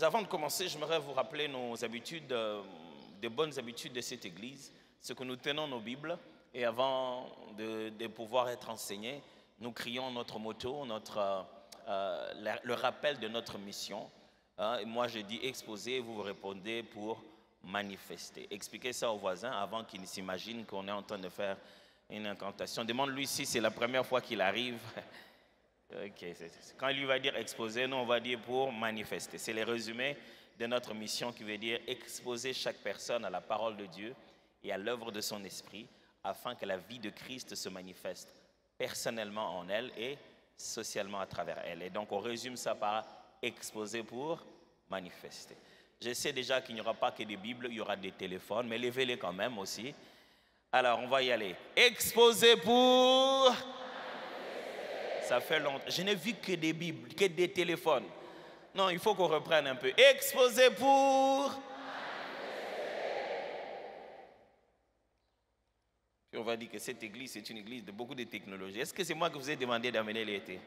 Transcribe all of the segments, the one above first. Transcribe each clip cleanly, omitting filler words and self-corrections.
avant de commencer, j'aimerais vous rappeler nos habitudes, de bonnes habitudes de cette église, ce que nous tenons nos Bibles, et avant de pouvoir être enseignés, nous crions notre motto, le rappel de notre mission. Et moi, je dis exposer, vous répondez pour manifester. Expliquez ça aux voisins avant qu'ils s'imaginent qu'on est en train de faire une incantation. Demande-lui si c'est la première fois qu'il arrive. Okay. Quand il lui va dire exposer, nous on va dire pour manifester. C'est le résumé de notre mission qui veut dire exposer chaque personne à la parole de Dieu et à l'œuvre de son esprit afin que la vie de Christ se manifeste personnellement en elle et socialement à travers elle. Et donc on résume ça par exposer pour manifester. Je sais déjà qu'il n'y aura pas que des Bibles, il y aura des téléphones, mais levez-les quand même aussi. Alors on va y aller. Exposer pour... Ça fait longtemps. Je n'ai vu que des Bibles, que des téléphones. Non, il faut qu'on reprenne un peu. Exposer pour... Puis on va dire que cette église, c'est une église de beaucoup de technologies. Est-ce que c'est moi qui vous ai demandé d'amener les thés?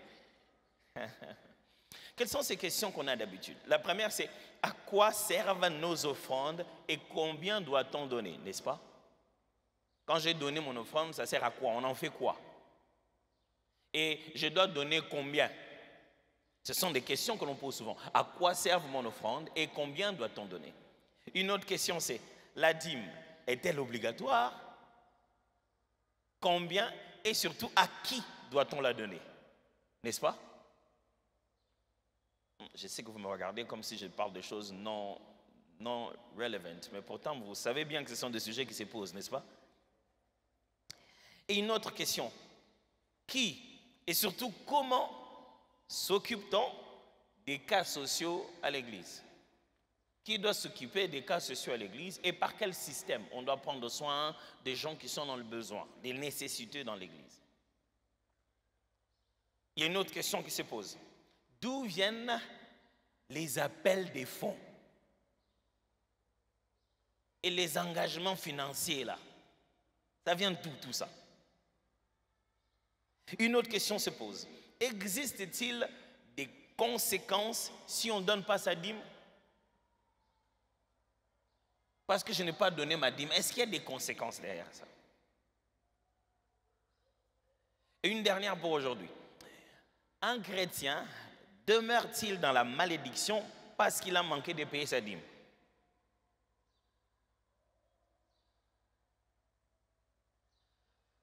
Quelles sont ces questions qu'on a d'habitude? La première, c'est à quoi servent nos offrandes et combien doit-on donner, n'est-ce pas? Quand j'ai donné mon offrande, ça sert à quoi? On en fait quoi? Et je dois donner combien? Ce sont des questions que l'on pose souvent. À quoi serve mon offrande et combien doit-on donner? Une autre question, c'est la dîme est-elle obligatoire? Combien et surtout à qui doit-on la donner? N'est-ce pas? Je sais que vous me regardez comme si je parle de choses non relevant, mais pourtant vous savez bien que ce sont des sujets qui se posent, n'est-ce pas? Et une autre question, qui et surtout comment s'occupe-t-on des cas sociaux à l'église? Qui doit s'occuper des cas sociaux à l'église et par quel système on doit prendre soin des gens qui sont dans le besoin, des nécessités dans l'église? Il y a une autre question qui se pose. D'où viennent les appels des fonds et les engagements financiers là? Ça vient de tout ça. Une autre question se pose. Existe-t-il des conséquences si on ne donne pas sa dîme? Parce que je n'ai pas donné ma dîme, est-ce qu'il y a des conséquences derrière ça? Et une dernière pour aujourd'hui. Un chrétien demeure-t-il dans la malédiction parce qu'il a manqué de payer sa dîme?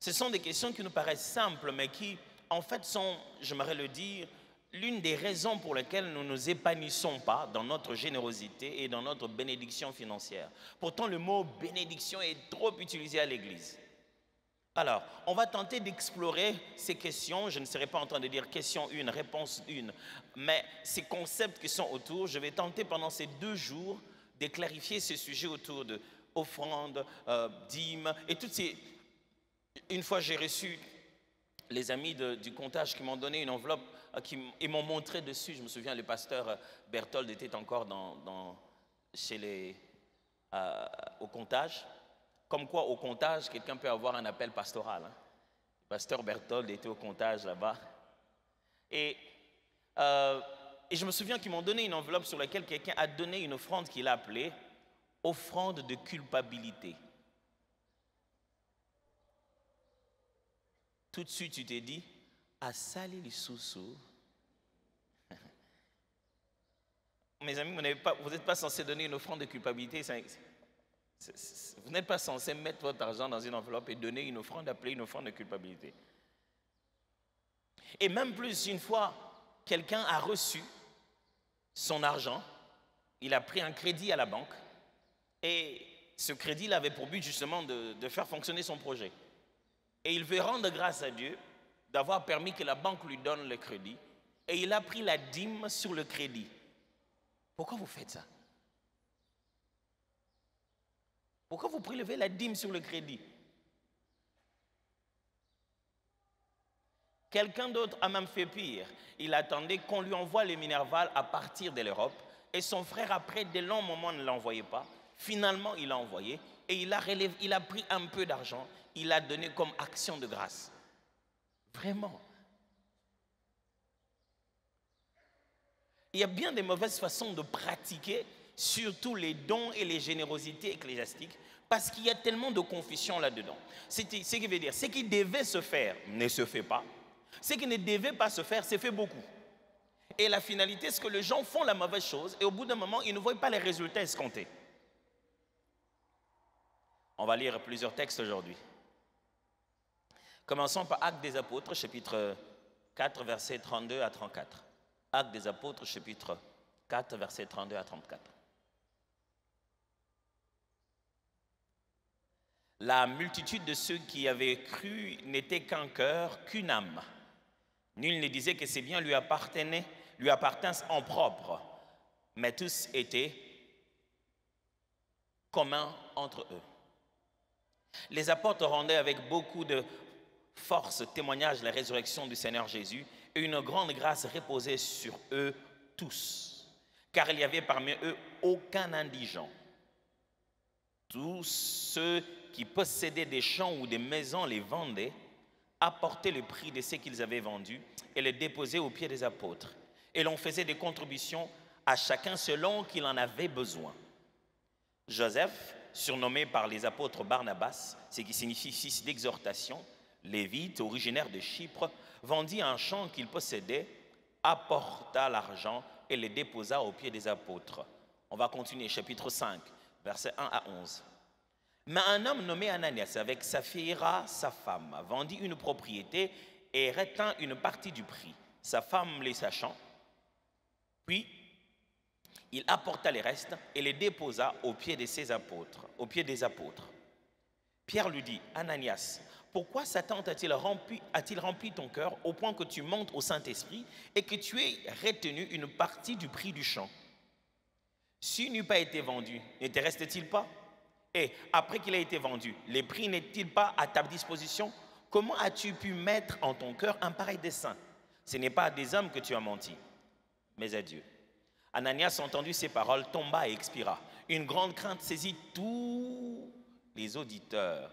Ce sont des questions qui nous paraissent simples, mais qui, en fait, sont, j'aimerais le dire, l'une des raisons pour lesquelles nous ne nous épanouissons pas dans notre générosité et dans notre bénédiction financière. Pourtant, le mot bénédiction est trop utilisé à l'Église. Alors, on va tenter d'explorer ces questions. Je ne serai pas en train de dire question 1, réponse 1, mais ces concepts qui sont autour, je vais tenter pendant ces 2 jours de clarifier ces sujets autour de offrande, dîmes et toutes ces... Une fois, j'ai reçu les amis du comptage qui m'ont donné une enveloppe, ils m'ont montré dessus. Je me souviens, le pasteur Berthold était encore au comptage. Comme quoi, au comptage, quelqu'un peut avoir un appel pastoral. Hein. Le pasteur Berthold était au comptage là-bas. Et je me souviens qu'ils m'ont donné une enveloppe sur laquelle quelqu'un a donné une offrande qu'il a appelée offrande de culpabilité. Tout de suite, tu t'es dit, à sali les sous-sous. Mes amis, vous n'êtes pas censé donner une offrande de culpabilité. Vous n'êtes pas censé mettre votre argent dans une enveloppe et donner une offrande, appelée une offrande de culpabilité. Et même plus, une fois, quelqu'un a reçu son argent, il a pris un crédit à la banque, et ce crédit avait pour but justement de faire fonctionner son projet. Et il veut rendre grâce à Dieu d'avoir permis que la banque lui donne le crédit. Et il a pris la dîme sur le crédit. Pourquoi vous faites ça? Pourquoi vous prélevez la dîme sur le crédit? Quelqu'un d'autre a même fait pire. Il attendait qu'on lui envoie les Minerval à partir de l'Europe. Et son frère, après de longs moments, ne l'envoyait pas. Finalement, il l'a envoyé. Et il a pris un peu d'argent. Il a donné comme action de grâce. Vraiment. Il y a bien des mauvaises façons de pratiquer, surtout les dons et les générosités ecclésiastiques, parce qu'il y a tellement de confusion là-dedans. Ce qui veut dire, ce qui devait se faire ne se fait pas. Ce qui ne devait pas se faire, se fait beaucoup. Et la finalité, c'est que les gens font la mauvaise chose et au bout d'un moment, ils ne voient pas les résultats escomptés. On va lire plusieurs textes aujourd'hui. Commençons par Actes des Apôtres, chapitre 4, versets 32 à 34. Actes des Apôtres, chapitre 4, versets 32 à 34. La multitude de ceux qui avaient cru n'était qu'un cœur, qu'une âme. Nul ne disait que ses biens lui appartinssent en propre, mais tous étaient communs entre eux. Les apôtres rendaient avec beaucoup de force témoignage de la résurrection du Seigneur Jésus, et une grande grâce reposait sur eux tous, car il n'y avait parmi eux aucun indigent. Tous ceux qui possédaient des champs ou des maisons les vendaient, apportaient le prix de ce qu'ils avaient vendu et les déposaient aux pieds des apôtres. Et l'on faisait des contributions à chacun selon qu'il en avait besoin. Joseph, surnommé par les apôtres Barnabas, ce qui signifie fils d'exhortation, lévite, originaire de Chypre, vendit un champ qu'il possédait, apporta l'argent et le déposa aux pieds des apôtres. On va continuer, chapitre 5, versets 1 à 11. Mais un homme nommé Ananias, avec Saphira, sa femme, vendit une propriété et retint une partie du prix. Sa femme les sachant, puis il apporta les restes et les déposa aux pieds de ses apôtres, aux pieds des apôtres. Pierre lui dit, Ananias, pourquoi Satan a-t-il rempli ton cœur au point que tu montes au Saint-Esprit et que tu aies retenu une partie du prix du champ? S'il n'eût pas été vendu, ne te reste-t-il pas? Et après qu'il a été vendu, les prix n'est-il pas à ta disposition? Comment as-tu pu mettre en ton cœur un pareil dessein? Ce n'est pas à des hommes que tu as menti, mais à Dieu. Ananias, entendu ces paroles, tomba et expira. Une grande crainte saisit tous les auditeurs.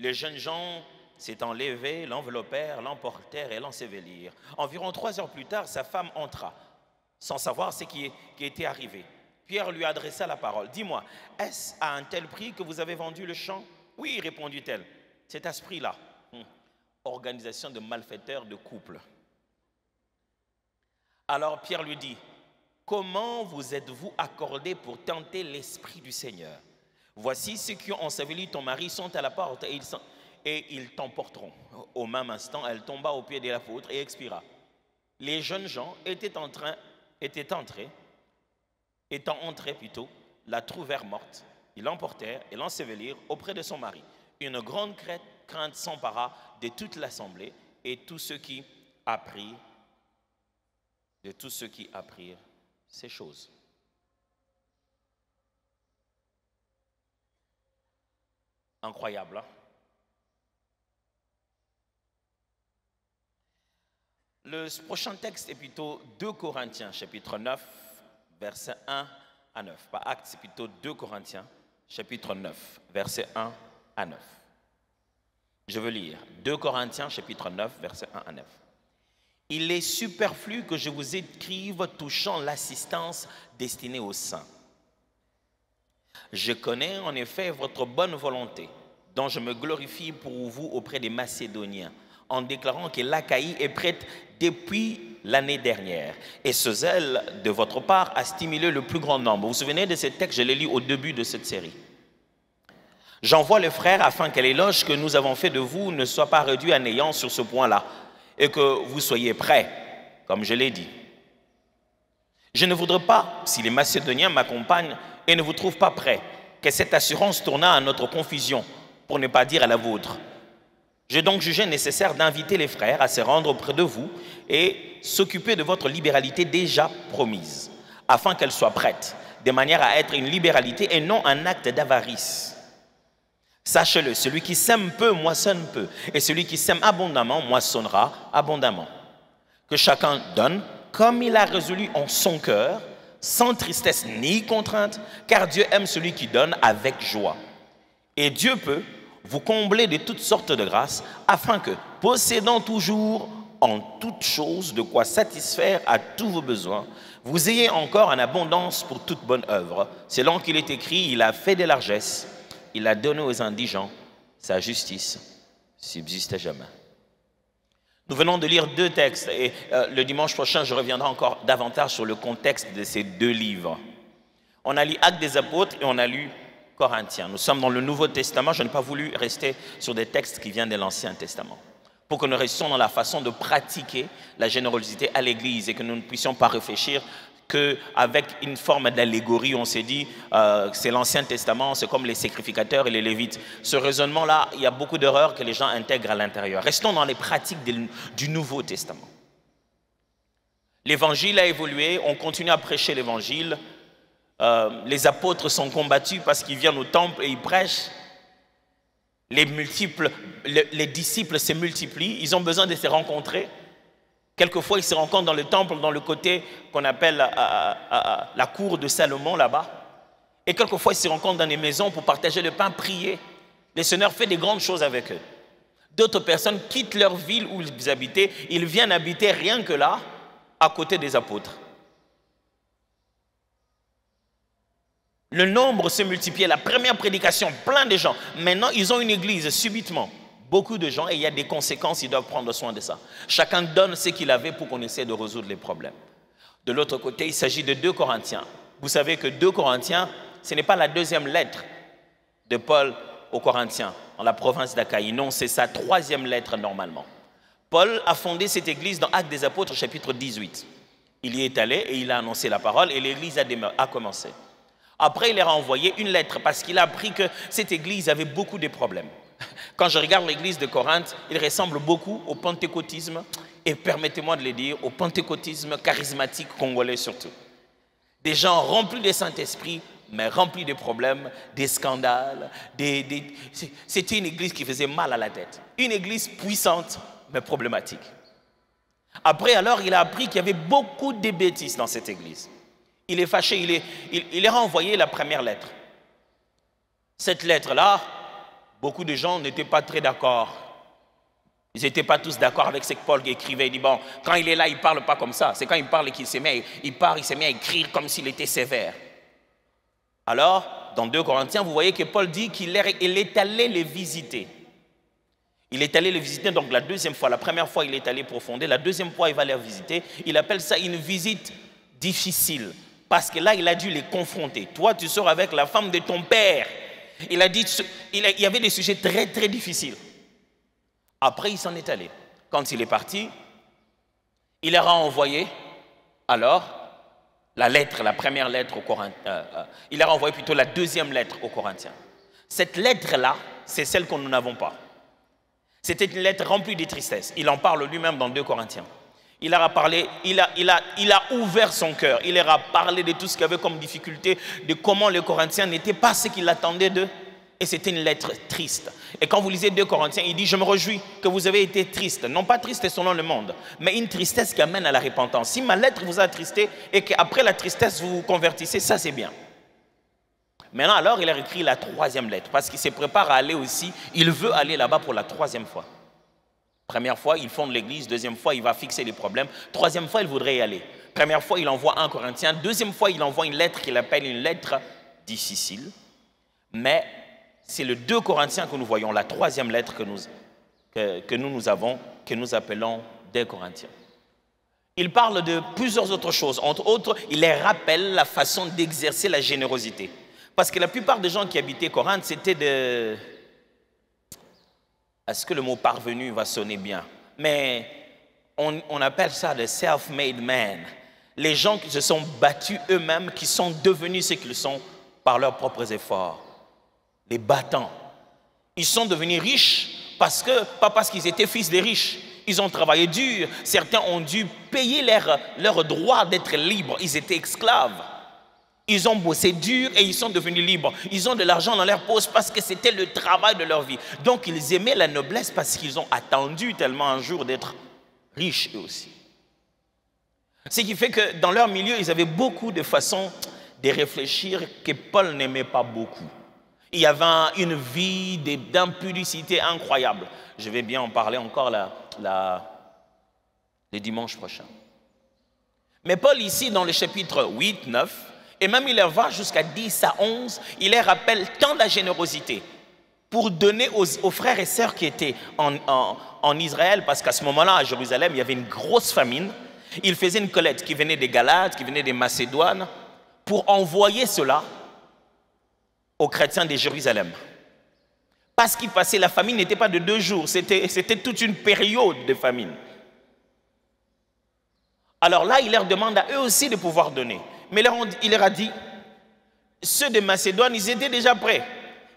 Les jeunes gens s'étant levés, l'enveloppèrent, l'emportèrent et l'ensevelirent. Environ 3 heures plus tard, sa femme entra, sans savoir ce qui était arrivé. Pierre lui adressa la parole. « Dis-moi, est-ce à un tel prix que vous avez vendu le champ? »« Oui, répondit-elle, c'est à ce prix-là. » Organisation de malfaiteurs de couple. Alors Pierre lui dit, « Comment vous êtes-vous accordé pour tenter l'Esprit du Seigneur? Voici ceux qui ont enseveli ton mari sont à la porte et ils t'emporteront. » Au même instant, elle tomba aux pieds de l'apôtre et expira. Les jeunes gens étant entrés, la trouvèrent morte. Ils l'emportèrent et l'ensevelirent auprès de son mari. Une grande crainte s'empara de toute l'assemblée et tous ceux qui apprirent ces choses. Incroyable, hein? Le prochain texte est plutôt 2 Corinthiens, chapitre 9, versets 1 à 9. Pas Actes, c'est plutôt 2 Corinthiens, chapitre 9, versets 1 à 9. Je veux lire 2 Corinthiens, chapitre 9, versets 1 à 9. « Il est superflu que je vous écrive touchant l'assistance destinée aux saints. Je connais en effet votre bonne volonté, dont je me glorifie pour vous auprès des Macédoniens, en déclarant que l'Achaïe est prête depuis l'année dernière. Et ce zèle de votre part a stimulé le plus grand nombre. » Vous vous souvenez de ce texte, je l'ai lu au début de cette série. « J'envoie le frère afin que l'éloge que nous avons fait de vous ne soit pas réduit à néant sur ce point-là, et que vous soyez prêts, comme je l'ai dit. Je ne voudrais pas, si les Macédoniens m'accompagnent et ne vous trouvent pas prêts, que cette assurance tournât à notre confusion, pour ne pas dire à la vôtre. J'ai donc jugé nécessaire d'inviter les frères à se rendre auprès de vous et s'occuper de votre libéralité déjà promise, afin qu'elle soit prête, de manière à être une libéralité et non un acte d'avarice. Sachez-le, celui qui sème peu moissonne peu, et celui qui sème abondamment moissonnera abondamment. Que chacun donne comme il a résolu en son cœur, sans tristesse ni contrainte, car Dieu aime celui qui donne avec joie. Et Dieu peut vous combler de toutes sortes de grâces, afin que, possédant toujours en toutes choses de quoi satisfaire à tous vos besoins, vous ayez encore en abondance pour toute bonne œuvre. Selon qu'il est écrit, il a fait des largesses, il a donné aux indigents, sa justice subsiste à jamais. Nous venons de lire 2 textes et le dimanche prochain, je reviendrai encore davantage sur le contexte de ces 2 livres. On a lu Actes des Apôtres et on a lu Corinthiens. Nous sommes dans le Nouveau Testament. Je n'ai pas voulu rester sur des textes qui viennent de l'Ancien Testament, pour que nous restions dans la façon de pratiquer la générosité à l'Église et que nous ne puissions pas réfléchir qu'avec une forme d'allégorie, on s'est dit c'est l'Ancien Testament, c'est comme les sacrificateurs et les Lévites. Ce raisonnement-là, il y a beaucoup d'erreurs que les gens intègrent à l'intérieur. Restons dans les pratiques du Nouveau Testament. L'Évangile a évolué, on continue à prêcher l'Évangile. Les apôtres sont combattus parce qu'ils viennent au temple et ils prêchent. Les disciples se multiplient, ils ont besoin de se rencontrer. Quelquefois, ils se rencontrent dans le temple, dans le côté qu'on appelle la cour de Salomon, là-bas. Et quelquefois, ils se rencontrent dans des maisons pour partager le pain, prier. Le Seigneur fait des grandes choses avec eux. D'autres personnes quittent leur ville où ils habitaient, ils viennent habiter rien que là, à côté des apôtres. Le nombre se multipliait, la première prédication, plein de gens. Maintenant, ils ont une église subitement. Beaucoup de gens, et il y a des conséquences, ils doivent prendre soin de ça. Chacun donne ce qu'il avait pour qu'on essaie de résoudre les problèmes. De l'autre côté, il s'agit de 2 Corinthiens. Vous savez que 2 Corinthiens, ce n'est pas la 2e lettre de Paul aux Corinthiens, dans la province d'Achaïe. Non, c'est sa 3e lettre normalement. Paul a fondé cette église dans Actes des Apôtres, chapitre 18. Il y est allé et il a annoncé la parole et l'église a commencé. Après, il leur a envoyé une lettre parce qu'il a appris que cette église avait beaucoup de problèmes. Quand je regarde l'église de Corinthe, il ressemble beaucoup au pentecôtisme et permettez-moi de le dire, au pentecôtisme charismatique congolais surtout. Des gens remplis de Saint-Esprit, mais remplis de problèmes, des scandales. C'était une église qui faisait mal à la tête. Une église puissante, mais problématique. Après, alors, il a appris qu'il y avait beaucoup de bêtises dans cette église. Il est fâché, il leur a envoyé la première lettre. Cette lettre-là, beaucoup de gens n'étaient pas très d'accord. Ils n'étaient pas tous d'accord avec ce que Paul écrivait. Il dit, bon, quand il est là, il ne parle pas comme ça. C'est quand il parle qu'il s'est mis à écrire comme s'il était sévère. Alors, dans 2 Corinthiens, vous voyez que Paul dit qu'il est allé les visiter. Il est allé les visiter donc la 2e fois. La première fois, il est allé pour fonder. La 2e fois, il va les visiter. Il appelle ça une visite difficile. Parce que là, il a dû les confronter. Toi, tu sors avec la femme de ton père. Il a dit, il y avait des sujets très, très difficiles. Après, il s'en est allé. Quand il est parti, il leur a envoyé, alors, la première lettre aux Corinthiens. Il leur a envoyé plutôt la 2e lettre aux Corinthiens. Cette lettre-là, c'est celle que nous n'avons pas. C'était une lettre remplie de tristesse. Il en parle lui-même dans 2 Corinthiens. Il leur a parlé, il a ouvert son cœur. Il leur a parlé de tout ce qu'il y avait comme difficulté, de comment les Corinthiens n'étaient pas ce qu'il attendait d'eux. Et c'était une lettre triste. Et quand vous lisez 2 Corinthiens, il dit, je me réjouis que vous avez été triste. Non pas triste selon le monde, mais une tristesse qui amène à la repentance. Si ma lettre vous a attristé et qu'après la tristesse vous vous convertissez, ça c'est bien. Maintenant alors, il a écrit la 3e lettre parce qu'il se prépare à aller aussi. Il veut aller là-bas pour la 3e fois. Première fois, il fonde l'église. 2e fois, il va fixer les problèmes. 3e fois, il voudrait y aller. Première fois, il envoie 1 Corinthien. 2e fois, il envoie une lettre qu'il appelle une lettre difficile. Mais c'est le 2 Corinthiens que nous voyons, la 3e lettre que nous avons, que nous appelons 2 Corinthiens. Il parle de plusieurs autres choses. Entre autres, il les rappelle la façon d'exercer la générosité. Parce que la plupart des gens qui habitaient Corinthe, c'était de... Est-ce que le mot parvenu va sonner bien? Mais on appelle ça le self-made man. Les gens qui se sont battus eux-mêmes, qui sont devenus ce qu'ils sont par leurs propres efforts. Les battants. Ils sont devenus riches pas parce qu'ils étaient fils des riches. Ils ont travaillé dur. Certains ont dû payer leur droit d'être libres. Ils étaient esclaves. Ils ont bossé dur et ils sont devenus libres. Ils ont de l'argent dans leur poche parce que c'était le travail de leur vie. Donc ils aimaient la noblesse parce qu'ils ont attendu tellement un jour d'être riches eux aussi. Ce qui fait que dans leur milieu, ils avaient beaucoup de façons de réfléchir que Paul n'aimait pas beaucoup. Il y avait une vie d'impudicité incroyable. Je vais bien en parler encore le dimanche prochain. Mais Paul ici, dans le chapitre 8, 9, et même il les va jusqu'à 10 à 11, il les rappelle tant la générosité pour donner aux frères et sœurs qui étaient en Israël, parce qu'à ce moment-là, à Jérusalem, il y avait une grosse famine. Il faisait une collecte qui venait des Galates, qui venait des Macédoines, pour envoyer cela aux chrétiens de Jérusalem. Parce qu'il passait, la famine n'était pas de 2 jours, c'était toute une période de famine. Alors là, il leur demande à eux aussi de pouvoir donner. Mais il leur a dit, ceux de Macédoine, ils étaient déjà prêts.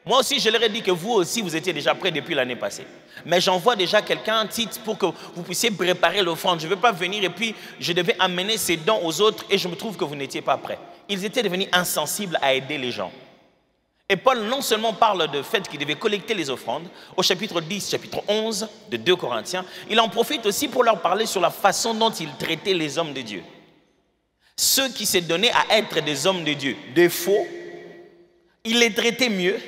Moi aussi, je leur ai dit que vous aussi, vous étiez déjà prêts depuis l'année passée. Mais j'envoie déjà quelqu'un, Tite, pour que vous puissiez préparer l'offrande. Je ne veux pas venir et puis je devais amener ces dons aux autres et je me trouve que vous n'étiez pas prêts. Ils étaient devenus insensibles à aider les gens. Et Paul non seulement parle du fait qu'il devait collecter les offrandes, au chapitre 10, chapitre 11 de 2 Corinthiens, il en profite aussi pour leur parler sur la façon dont il traitait les hommes de Dieu. Ceux qui s'est donné à être des hommes de Dieu, des faux, il les traitait mieux.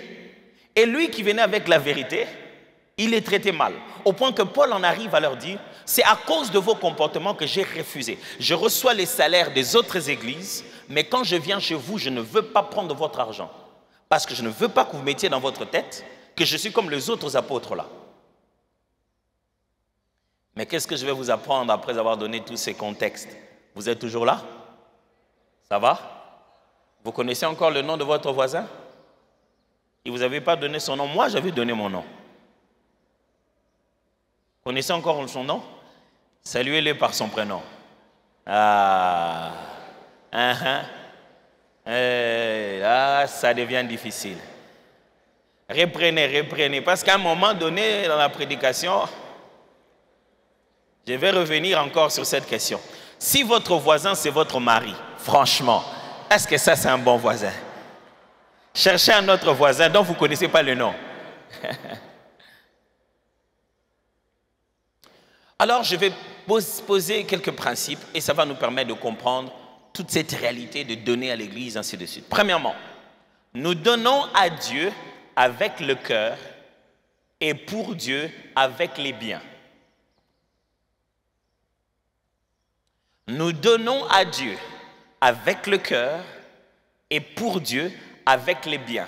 Et lui qui venait avec la vérité, il les traitait mal. Au point que Paul en arrive à leur dire, c'est à cause de vos comportements que j'ai refusé. Je reçois les salaires des autres églises, mais quand je viens chez vous, je ne veux pas prendre votre argent. Parce que je ne veux pas que vous mettiez dans votre tête que je suis comme les autres apôtres là. Mais qu'est-ce que je vais vous apprendre après avoir donné tous ces contextes? Vous êtes toujours là? Ça va? Vous connaissez encore le nom de votre voisin? Et vous n'avez pas donné son nom. Moi, j'avais donné mon nom. Vous connaissez encore son nom? Saluez-le par son prénom. Ah, là, ça devient difficile. Reprenez. Parce qu'à un moment donné, dans la prédication, je vais revenir encore sur cette question. Si votre voisin, c'est votre mari, franchement, est-ce que ça, c'est un bon voisin? Cherchez un autre voisin dont vous ne connaissez pas le nom. Alors, je vais poser quelques principes et ça va nous permettre de comprendre toute cette réalité de donner à l'Église, ainsi de suite. Premièrement, nous donnons à Dieu avec le cœur et pour Dieu avec les biens. Nous donnons à Dieu avec le cœur et pour Dieu avec les biens.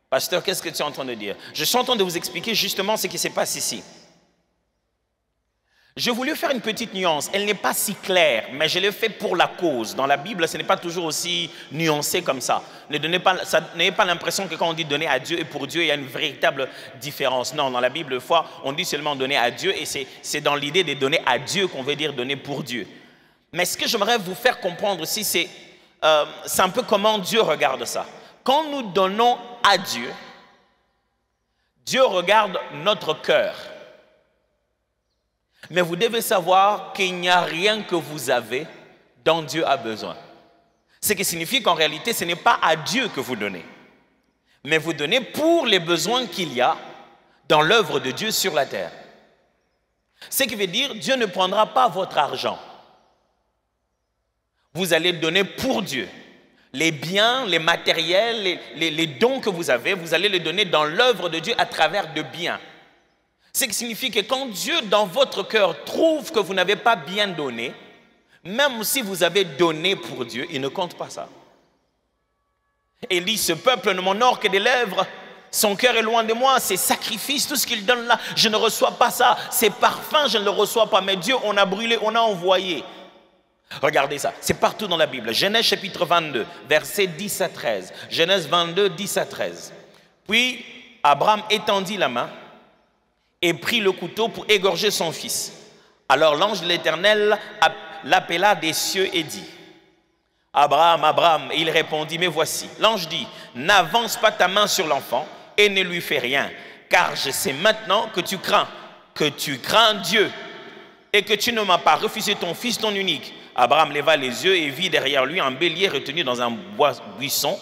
Pasteur, qu'est-ce que tu es en train de dire? Je suis en train de vous expliquer justement ce qui se passe ici. J'ai voulu faire une petite nuance. Elle n'est pas si claire, mais je l'ai fait pour la cause. Dans la Bible, ce n'est pas toujours aussi nuancé comme ça. N'ayez pas l'impression que quand on dit donner à Dieu et pour Dieu, il y a une véritable différence. Non, dans la Bible, des fois, on dit seulement donner à Dieu et c'est dans l'idée de donner à Dieu qu'on veut dire donner pour Dieu. Mais ce que j'aimerais vous faire comprendre aussi, c'est un peu comment Dieu regarde ça. Quand nous donnons à Dieu, Dieu regarde notre cœur. Mais vous devez savoir qu'il n'y a rien que vous avez dont Dieu a besoin. Ce qui signifie qu'en réalité, ce n'est pas à Dieu que vous donnez. Mais vous donnez pour les besoins qu'il y a dans l'œuvre de Dieu sur la terre. Ce qui veut dire, Dieu ne prendra pas votre argent. Vous allez donner pour Dieu. Les biens, les matériels, les dons que vous avez, vous allez les donner dans l'œuvre de Dieu à travers de biens. Ce qui signifie que quand Dieu, dans votre cœur, trouve que vous n'avez pas bien donné, même si vous avez donné pour Dieu, il ne compte pas ça. Et il dit, ce peuple ne m'honore que des lèvres, son cœur est loin de moi, ses sacrifices, tout ce qu'il donne là, je ne reçois pas ça. Ses parfums, je ne le reçois pas. Mais Dieu, on a brûlé, on a envoyé. Regardez ça, c'est partout dans la Bible. Genèse chapitre 22, versets 10 à 13. Genèse 22, 10 à 13. Puis, Abraham étendit la main et prit le couteau pour égorger son fils. Alors l'ange de l'Éternel l'appela des cieux et dit, « Abraham, Abraham !» Et il répondit, « Mais voici. » L'ange dit, « N'avance pas ta main sur l'enfant et ne lui fais rien, car je sais maintenant que tu crains Dieu et que tu ne m'as pas refusé ton fils, ton unique. » Abraham leva les yeux et vit derrière lui un bélier retenu dans un buisson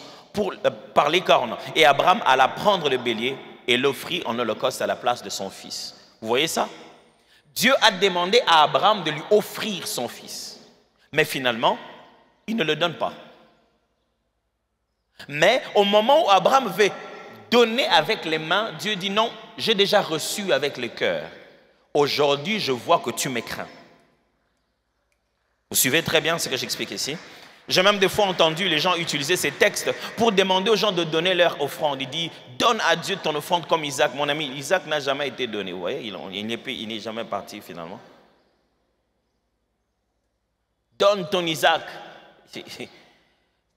par les cornes. Et Abraham alla prendre le bélier et l'offrit en holocauste à la place de son fils. Vous voyez ça? Dieu a demandé à Abraham de lui offrir son fils. Mais finalement, il ne le donne pas. Mais au moment où Abraham veut donner avec les mains, Dieu dit non, j'ai déjà reçu avec le cœur. Aujourd'hui, je vois que tu me crains. Vous suivez très bien ce que j'explique ici. J'ai même des fois entendu les gens utiliser ces textes pour demander aux gens de donner leur offrande. Il dit, donne à Dieu ton offrande comme Isaac. Mon ami, Isaac n'a jamais été donné. Vous voyez, il n'est jamais parti finalement. Donne ton Isaac.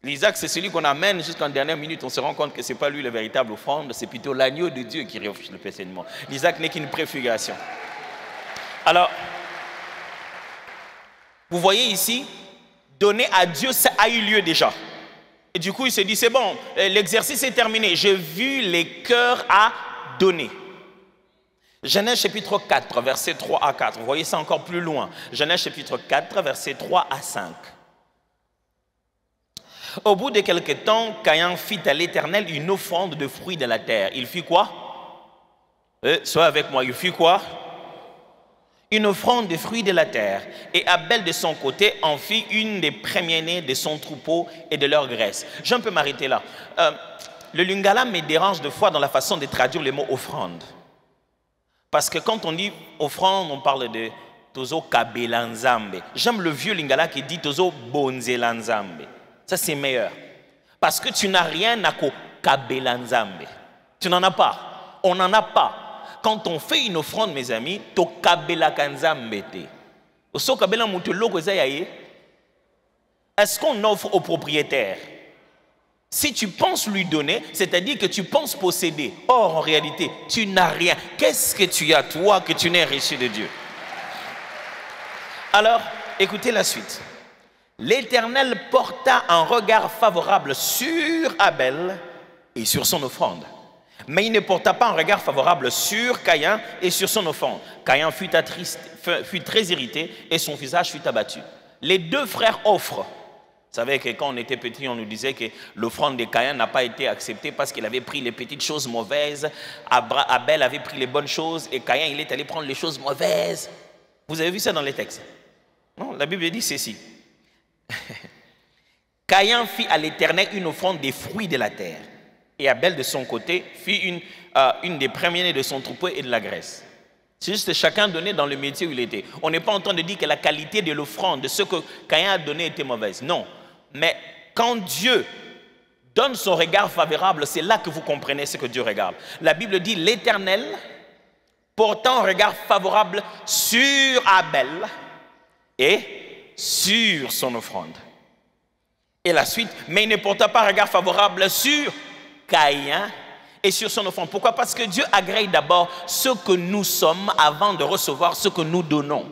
L'Isaac, c'est celui qu'on amène jusqu'en dernière minute. On se rend compte que ce n'est pas lui le véritable offrande, c'est plutôt l'agneau de Dieu qui refuse le péché de mort. L'Isaac n'est qu'une préfiguration. Alors, vous voyez ici, donner à Dieu, ça a eu lieu déjà. Et du coup, il se dit, c'est bon, l'exercice est terminé. J'ai vu les cœurs à donner. Genèse chapitre 4, versets 3 à 4. Vous voyez ça encore plus loin. Genèse chapitre 4, versets 3 à 5. Au bout de quelque temps, Caïn fit à l'Éternel une offrande de fruits de la terre. Il fit quoi? Sois avec moi, il fit quoi? Une offrande de fruits de la terre. Et Abel de son côté en fit une des premiers-nés de son troupeau et de leur graisse. Je peux m'arrêter là. Le lingala me dérange de fois dans la façon de traduire le mot offrande. Parce que quand on dit offrande, on parle de tozo kabelanzambe. J'aime le vieux lingala qui dit tozo bonzelanzambe. Ça c'est meilleur. Parce que tu n'as rien à kabelanzambe. Tu n'en as pas. On n'en a pas. Quand on fait une offrande, mes amis, to kabela kanzambe te. Oso kabela mutuloko zayaye. Est-ce qu'on offre au propriétaire? Si tu penses lui donner, c'est-à-dire que tu penses posséder. Or, en réalité, tu n'as rien. Qu'est-ce que tu as, toi, que tu n'es reçu de Dieu? Alors, écoutez la suite. L'Éternel porta un regard favorable sur Abel et sur son offrande. Mais il ne porta pas un regard favorable sur Caïn et sur son offrande. Caïn fut très irrité et son visage fut abattu. Les deux frères offrent. Vous savez que quand on était petit, on nous disait que l'offrande de Caïn n'a pas été acceptée parce qu'il avait pris les petites choses mauvaises. Abel avait pris les bonnes choses et Caïn, il est allé prendre les choses mauvaises. Vous avez vu ça dans les textes? Non, la Bible dit ceci. Caïn fit à l'Éternel une offrande des fruits de la terre. Et Abel, de son côté, fit une des premiers-nés de son troupeau et de la graisse. C'est juste chacun donné dans le métier où il était. On n'est pas en train de dire que la qualité de l'offrande, de ce que Caïn a donné était mauvaise. Non. Mais quand Dieu donne son regard favorable, c'est là que vous comprenez ce que Dieu regarde. La Bible dit l'Éternel portant un regard favorable sur Abel et sur son offrande. Et la suite, mais il ne porta pas un regard favorable sur Caïn et sur son offrande. Pourquoi? Parce que Dieu agrée d'abord ce que nous sommes avant de recevoir ce que nous donnons.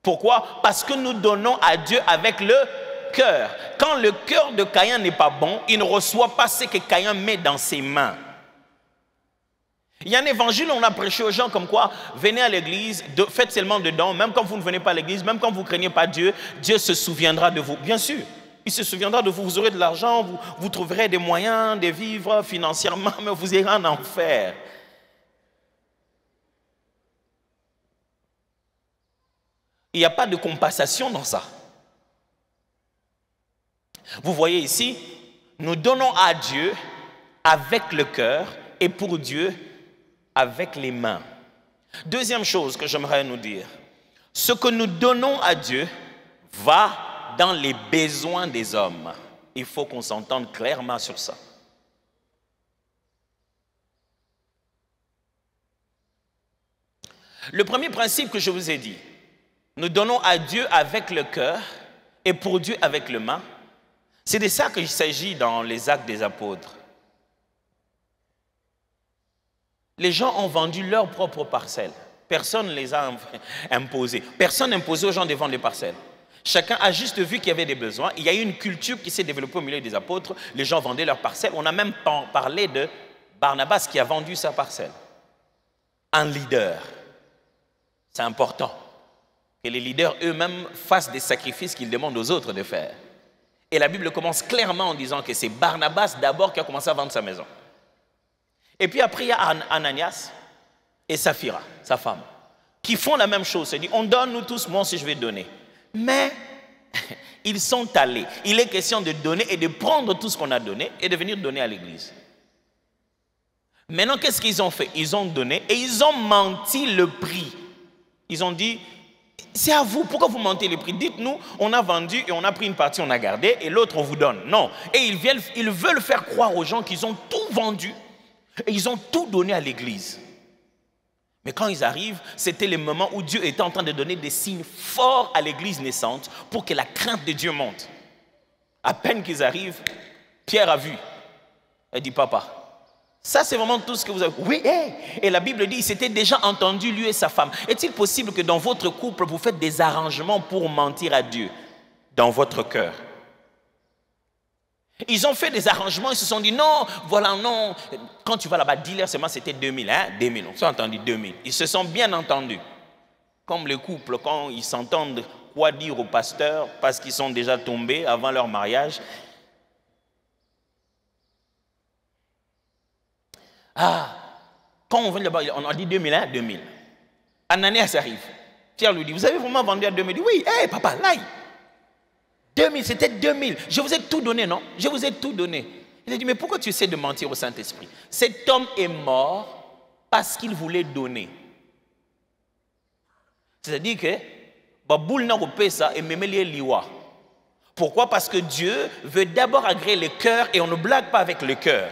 Pourquoi? Parce que nous donnons à Dieu avec le cœur. Quand le cœur de Caïn n'est pas bon, il ne reçoit pas ce que Caïn met dans ses mains. Il y a un évangile, on a prêché aux gens comme quoi, venez à l'église, faites seulement dedans, même quand vous ne venez pas à l'église, même quand vous ne craignez pas Dieu, Dieu se souviendra de vous. Bien sûr, il se souviendra de vous, vous aurez de l'argent, vous trouverez des moyens de vivre financièrement, mais vous irez en enfer. Il n'y a pas de compensation dans ça. Vous voyez ici, nous donnons à Dieu avec le cœur et pour Dieu avec les mains. Deuxième chose que j'aimerais nous dire, ce que nous donnons à Dieu va dans les besoins des hommes. Il faut qu'on s'entende clairement sur ça. Le premier principe que je vous ai dit, nous donnons à Dieu avec le cœur et pour Dieu avec les mains. C'est de ça qu'il s'agit dans les Actes des Apôtres. Les gens ont vendu leurs propres parcelles. Personne ne les a imposées. Personne n'a imposé aux gens de vendre les parcelles. Chacun a juste vu qu'il y avait des besoins. Il y a eu une culture qui s'est développée au milieu des apôtres. Les gens vendaient leurs parcelles. On a même parlé de Barnabas qui a vendu sa parcelle. Un leader. C'est important que les leaders eux-mêmes fassent des sacrifices qu'ils demandent aux autres de faire. Et la Bible commence clairement en disant que c'est Barnabas d'abord qui a commencé à vendre sa maison. Et puis après, il y a Ananias et Saphira, sa femme, qui font la même chose. C'est-à-dire, on donne, nous tous, moi aussi je vais donner. Mais ils sont allés. Il est question de donner et de prendre tout ce qu'on a donné et de venir donner à l'église. Maintenant, qu'est-ce qu'ils ont fait? Ils ont donné et ils ont menti le prix. Ils ont dit, C'est à vous. Pourquoi vous mentez les prix? Dites-nous, on a vendu et on a pris une partie, on a gardé, et l'autre, on vous donne. Non. Et ils veulent faire croire aux gens qu'ils ont tout vendu et ils ont tout donné à l'église. Mais quand ils arrivent, c'était le moment où Dieu était en train de donner des signes forts à l'église naissante pour que la crainte de Dieu monte. À peine qu'ils arrivent, Pierre a vu. Elle dit, papa, ça c'est vraiment tout ce que vous avez. Oui, et la Bible dit, il s'était déjà entendu, lui et sa femme. Est-il possible que dans votre couple, vous faites des arrangements pour mentir à Dieu dans votre cœur? Ils ont fait des arrangements, ils se sont dit, non, voilà, non. Quand tu vas là-bas, dis-leur seulement c'était 2000, hein, 2000, on s'est entendu 2000. Ils se sont bien entendus. Comme les couples, quand ils s'entendent quoi dire au pasteur, parce qu'ils sont déjà tombés avant leur mariage. Ah, quand on vient là-bas, on a dit 2000, hein, 2000. Ananias arrive. Pierre lui dit, vous avez vraiment vendu à 2000? Il dit, oui, hé, papa, là, 2000, c'était 2000. Je vous ai tout donné, non? Je vous ai tout donné. Il a dit, mais pourquoi tu essaies de mentir au Saint-Esprit? Cet homme est mort parce qu'il voulait donner. C'est-à-dire que, pourquoi? Parce que Dieu veut d'abord agréer le cœur et on ne blague pas avec le cœur.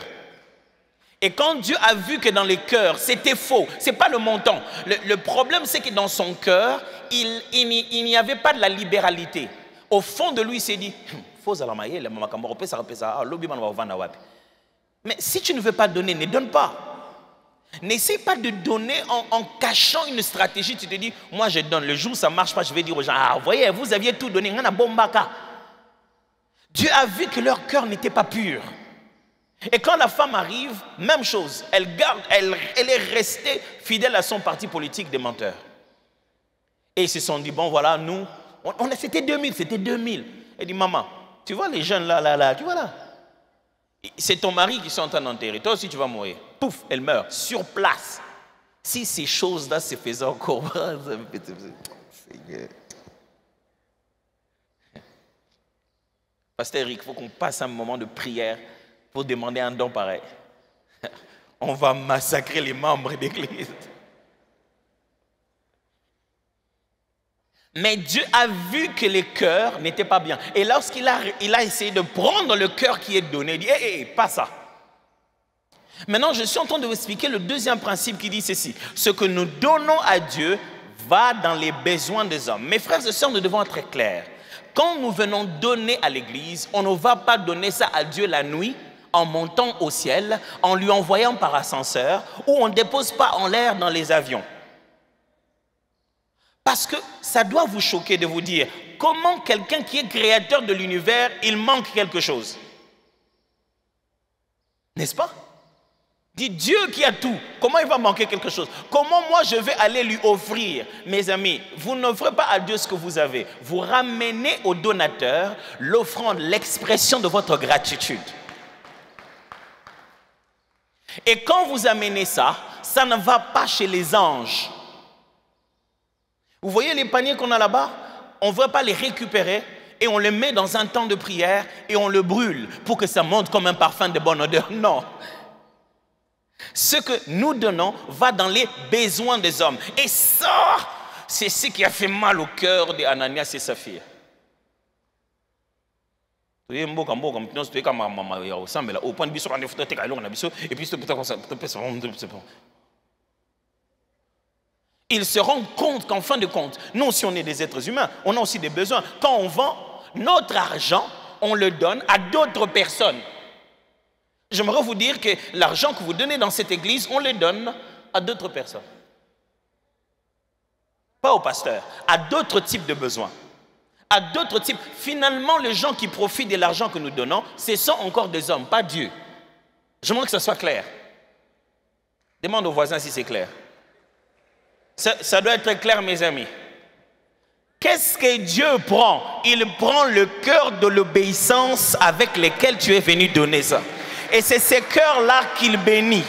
Et quand Dieu a vu que dans les cœurs, c'était faux, ce n'est pas le montant. Le problème, c'est que dans son cœur, il n'y avait pas de la libéralité. Au fond de lui, il s'est dit, mais si tu ne veux pas donner, ne donne pas. N'essaie pas de donner en cachant une stratégie. Tu te dis, moi je donne, le jour où ça ne marche pas, je vais dire aux gens, ah, voyez, vous aviez tout donné. Dieu a vu que leur cœur n'était pas pur. Et quand la femme arrive, même chose, elle est restée fidèle à son parti politique des menteurs. Et ils se sont dit, bon voilà, nous, c'était 2000, c'était 2000. Elle dit, maman, tu vois les jeunes là, tu vois là. C'est ton mari qui sont en train d'enterrer. Toi aussi, tu vas mourir. Pouf, elle meurt sur place. Si ces choses-là se faisaient encore, Seigneur. Pasteur Eric, il faut qu'on passe un moment de prière pour demander un don pareil. On va massacrer les membres d'église. Mais Dieu a vu que les cœurs n'étaient pas bien. Et lorsqu'il a essayé de prendre le cœur qui est donné, il dit, hé, pas ça. Maintenant, je suis en train de vous expliquer le deuxième principe qui dit ceci. Ce que nous donnons à Dieu va dans les besoins des hommes. Mes frères et sœurs, nous devons être clairs. Quand nous venons donner à l'église, on ne va pas donner ça à Dieu la nuit, en montant au ciel, en lui envoyant par ascenseur, ou on ne dépose pas en l'air dans les avions. Parce que ça doit vous choquer de vous dire comment quelqu'un qui est créateur de l'univers, il manque quelque chose. N'est-ce pas? Dit Dieu qui a tout, comment il va manquer quelque chose? Comment moi je vais aller lui offrir? Mes amis, vous n'offrez pas à Dieu ce que vous avez. Vous ramenez au donateur l'offrande, l'expression de votre gratitude. Et quand vous amenez ça, ça ne va pas chez les anges. Vous voyez les paniers qu'on a là-bas? On ne veut pas les récupérer et on les met dans un temps de prière et on le brûle pour que ça monte comme un parfum de bonne odeur. Non. Ce que nous donnons va dans les besoins des hommes. Et ça, c'est ce qui a fait mal au cœur d'Ananias et Saphir. Ils se rendent compte qu'en fin de compte, nous aussi on est des êtres humains, on a aussi des besoins. Quand on vend notre argent, on le donne à d'autres personnes. J'aimerais vous dire que l'argent que vous donnez dans cette église, on le donne à d'autres personnes. Pas au pasteur, à d'autres types de besoins. À d'autres types. Finalement, les gens qui profitent de l'argent que nous donnons, ce sont encore des hommes, pas Dieu. J'aimerais que ce soit clair. Demande aux voisins si c'est clair. Ça doit être clair, mes amis. Qu'est-ce que Dieu prend? Il prend le cœur de l'obéissance avec lequel tu es venu donner ça. Et c'est ce cœurs-là qu'il bénit.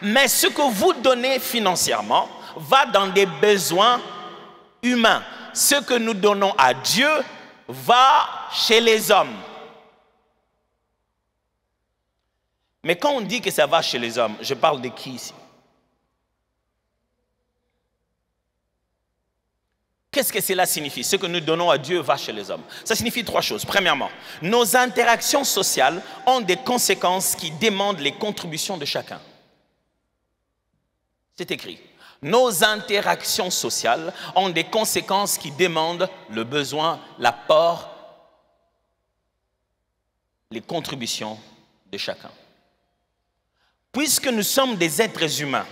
Mais ce que vous donnez financièrement va dans des besoins humains. Ce que nous donnons à Dieu va chez les hommes. Mais quand on dit que ça va chez les hommes, je parle de qui ici? Qu'est-ce que cela signifie? Ce que nous donnons à Dieu va chez les hommes. Ça signifie 3 choses. Premièrement, nos interactions sociales ont des conséquences qui demandent les contributions de chacun. C'est écrit. Nos interactions sociales ont des conséquences qui demandent le besoin, l'apport, les contributions de chacun. Puisque nous sommes des êtres humains,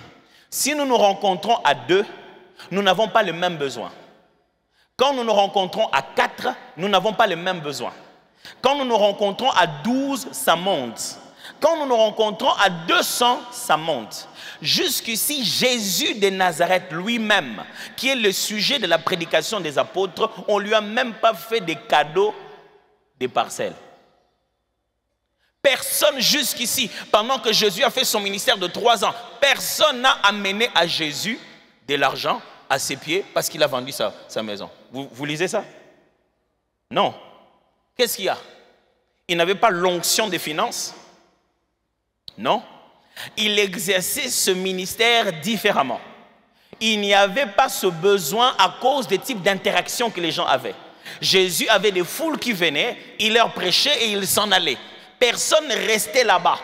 si nous nous rencontrons à 2, nous n'avons pas le même besoin. Quand nous nous rencontrons à 4, nous n'avons pas les mêmes besoins. Quand nous nous rencontrons à 12, ça monte. Quand nous nous rencontrons à 200, ça monte. Jusqu'ici, Jésus de Nazareth lui-même, qui est le sujet de la prédication des apôtres, on ne lui a même pas fait des cadeaux, des parcelles. Personne jusqu'ici, pendant que Jésus a fait son ministère de 3 ans, personne n'a amené à Jésus de l'argent à ses pieds parce qu'il a vendu sa maison. Vous lisez ça? Non. Qu'est-ce qu'il y a? Il n'avait pas l'onction des finances? Non. Il exerçait ce ministère différemment. Il n'y avait pas ce besoin à cause des types d'interactions que les gens avaient. Jésus avait des foules qui venaient, il leur prêchait et ils s'en allaient. Personne ne restait là-bas.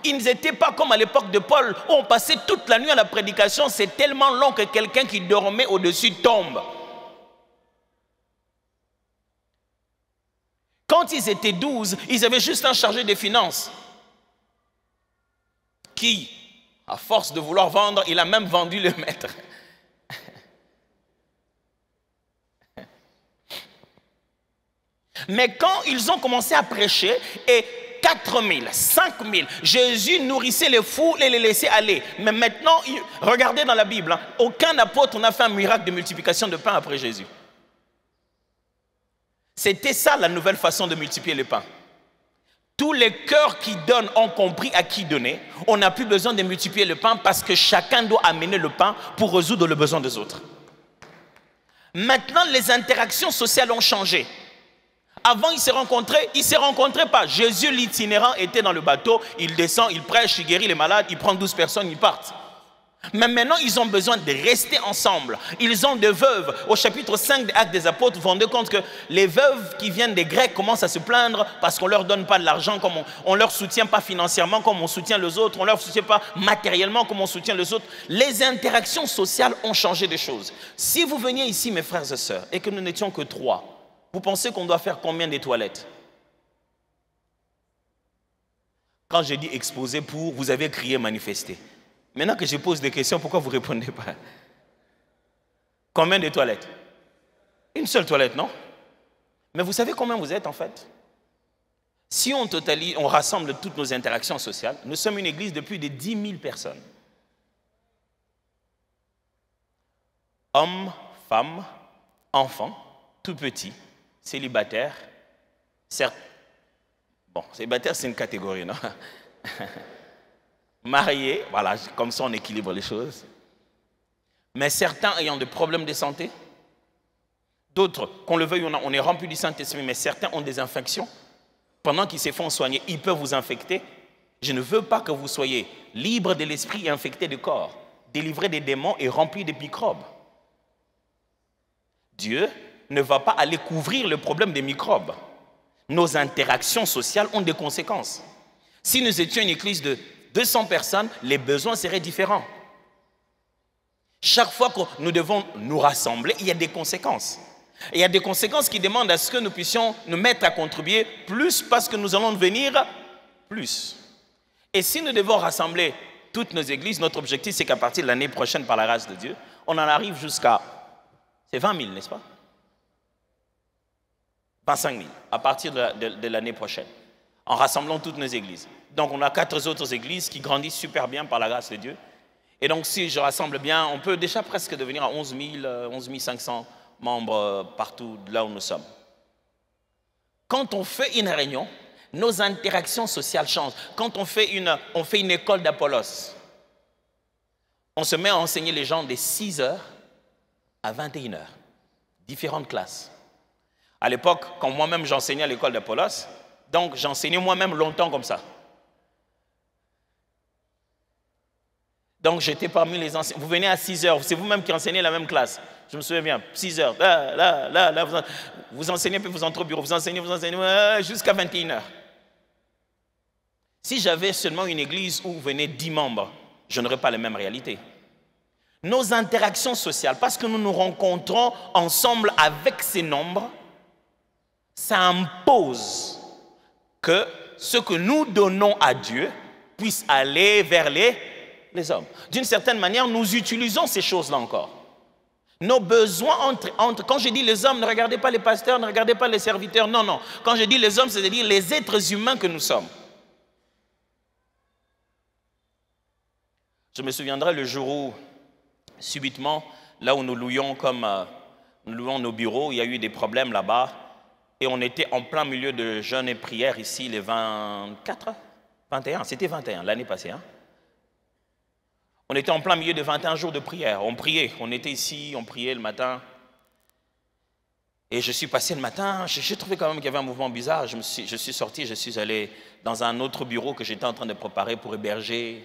Ils n'étaient pas comme à l'époque de Paul, où on passait toute la nuit à la prédication. C'est tellement long que quelqu'un qui dormait au-dessus tombe. Quand ils étaient 12, ils avaient juste un chargé des finances qui, à force de vouloir vendre, il a même vendu le maître. Mais quand ils ont commencé à prêcher, et 4 000, 5 000, Jésus nourrissait les foules et les laissait aller. Mais maintenant, regardez dans la Bible, hein, aucun apôtre n'a fait un miracle de multiplication de pain après Jésus. C'était ça la nouvelle façon de multiplier le pain. Tous les cœurs qui donnent ont compris à qui donner. On n'a plus besoin de multiplier le pain parce que chacun doit amener le pain pour résoudre le besoin des autres. Maintenant, les interactions sociales ont changé. Avant, ils se rencontraient pas. Jésus, l'itinérant, était dans le bateau, il descend, il prêche, il guérit les malades, il prend 12 personnes, ils partent. Mais maintenant, ils ont besoin de rester ensemble. Ils ont des veuves. Au chapitre 5 des Actes des Apôtres, vous vous rendez compte que les veuves qui viennent des Grecs commencent à se plaindre parce qu'on ne leur donne pas de l'argent, comme on ne leur soutient pas financièrement comme on soutient les autres, on ne leur soutient pas matériellement comme on soutient les autres. Les interactions sociales ont changé des choses. Si vous veniez ici, mes frères et sœurs, et que nous n'étions que 3, vous pensez qu'on doit faire combien de toilettes? Quand j'ai dit exposer pour, vous avez crié manifester. Maintenant que je pose des questions, pourquoi vous ne répondez pas? Combien de toilettes? Une seule toilette, non? Mais vous savez combien vous êtes en fait? Si on totalise, on rassemble toutes nos interactions sociales, nous sommes une église de plus de 10 000 personnes. Hommes, femmes, enfants, tout petits, célibataires, certes, bon, célibataire c'est une catégorie, non? Mariés, voilà, comme ça on équilibre les choses. Mais certains ayant des problèmes de santé, d'autres, qu'on le veuille ou non, on est rempli du Saint-Esprit, mais certains ont des infections. Pendant qu'ils se font soigner, ils peuvent vous infecter. Je ne veux pas que vous soyez libres de l'esprit et infectés du corps, délivrés des démons et remplis de microbes. Dieu ne va pas aller couvrir le problème des microbes. Nos interactions sociales ont des conséquences. Si nous étions une église de 200 personnes, les besoins seraient différents. Chaque fois que nous devons nous rassembler, il y a des conséquences. Et il y a des conséquences qui demandent à ce que nous puissions nous mettre à contribuer plus parce que nous allons devenir plus. Et si nous devons rassembler toutes nos églises, notre objectif c'est qu'à partir de l'année prochaine, par la grâce de Dieu, on en arrive jusqu'à, c'est 20 000, n'est-ce pas? 25 000, à partir de l'année prochaine, en rassemblant toutes nos églises. Donc on a 4 autres églises qui grandissent super bien par la grâce de Dieu. Et donc si je rassemble bien, on peut déjà presque devenir à 11 500 membres partout là où nous sommes. Quand on fait une réunion, nos interactions sociales changent. Quand on fait une école d'Apollos, on se met à enseigner les gens de 6 heures à 21 heures, différentes classes. À l'époque, quand moi-même j'enseignais à l'école d'Apollos, donc j'enseignais moi-même longtemps comme ça. Donc j'étais parmi les enseignants. Vous venez à 6 heures, c'est vous-même qui enseignez la même classe. Je me souviens bien, 6 heures. Là, vous enseignez, puis vous entrez au bureau. Vous enseignez, jusqu'à 21 heures. Si j'avais seulement une église où venaient 10 membres, je n'aurais pas les mêmes réalités. Nos interactions sociales, parce que nous nous rencontrons ensemble avec ces nombres, ça impose que ce que nous donnons à Dieu puisse aller vers les hommes. D'une certaine manière, nous utilisons ces choses-là encore. Nos besoins quand je dis les hommes, ne regardez pas les pasteurs, ne regardez pas les serviteurs, non, non. Quand je dis les hommes, c'est-à-dire les êtres humains que nous sommes. Je me souviendrai le jour où, subitement, là où nous louions nos bureaux, il y a eu des problèmes là-bas. Et on était en plein milieu de jeûne et prière ici, les 21, c'était 21 l'année passée. Hein? On était en plein milieu de 21 jours de prière. On priait, on était ici, on priait le matin. Et je suis passé le matin, j'ai trouvé quand même qu'il y avait un mouvement bizarre. Je suis sorti, je suis allé dans un autre bureau que j'étais en train de préparer pour héberger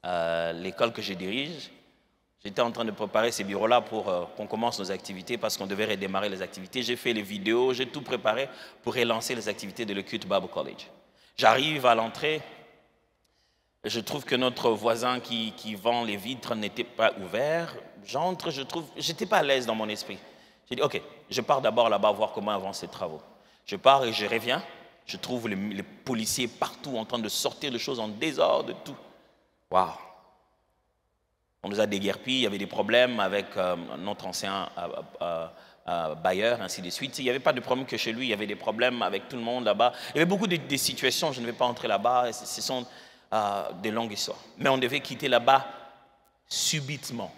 l'école que je dirige. J'étais en train de préparer ces bureaux-là pour qu'on commence nos activités parce qu'on devait redémarrer les activités. J'ai fait les vidéos, j'ai tout préparé pour relancer les activités de l'Ocute Bible College. J'arrive à l'entrée, je trouve que notre voisin qui vend les vitres n'était pas ouvert. J'entre, j'étais pas à l'aise dans mon esprit. J'ai dit, ok, je pars d'abord là-bas voir comment avancent les travaux. Je pars et je reviens, je trouve les policiers partout en train de sortir les choses en désordre, tout. Waouh! On nous a déguerpis, il y avait des problèmes avec notre ancien bailleur, ainsi de suite. Il n'y avait pas de problème que chez lui, il y avait des problèmes avec tout le monde là-bas. Il y avait beaucoup de situations, je ne vais pas entrer là-bas, ce sont des longues histoires. Mais on devait quitter là-bas subitement.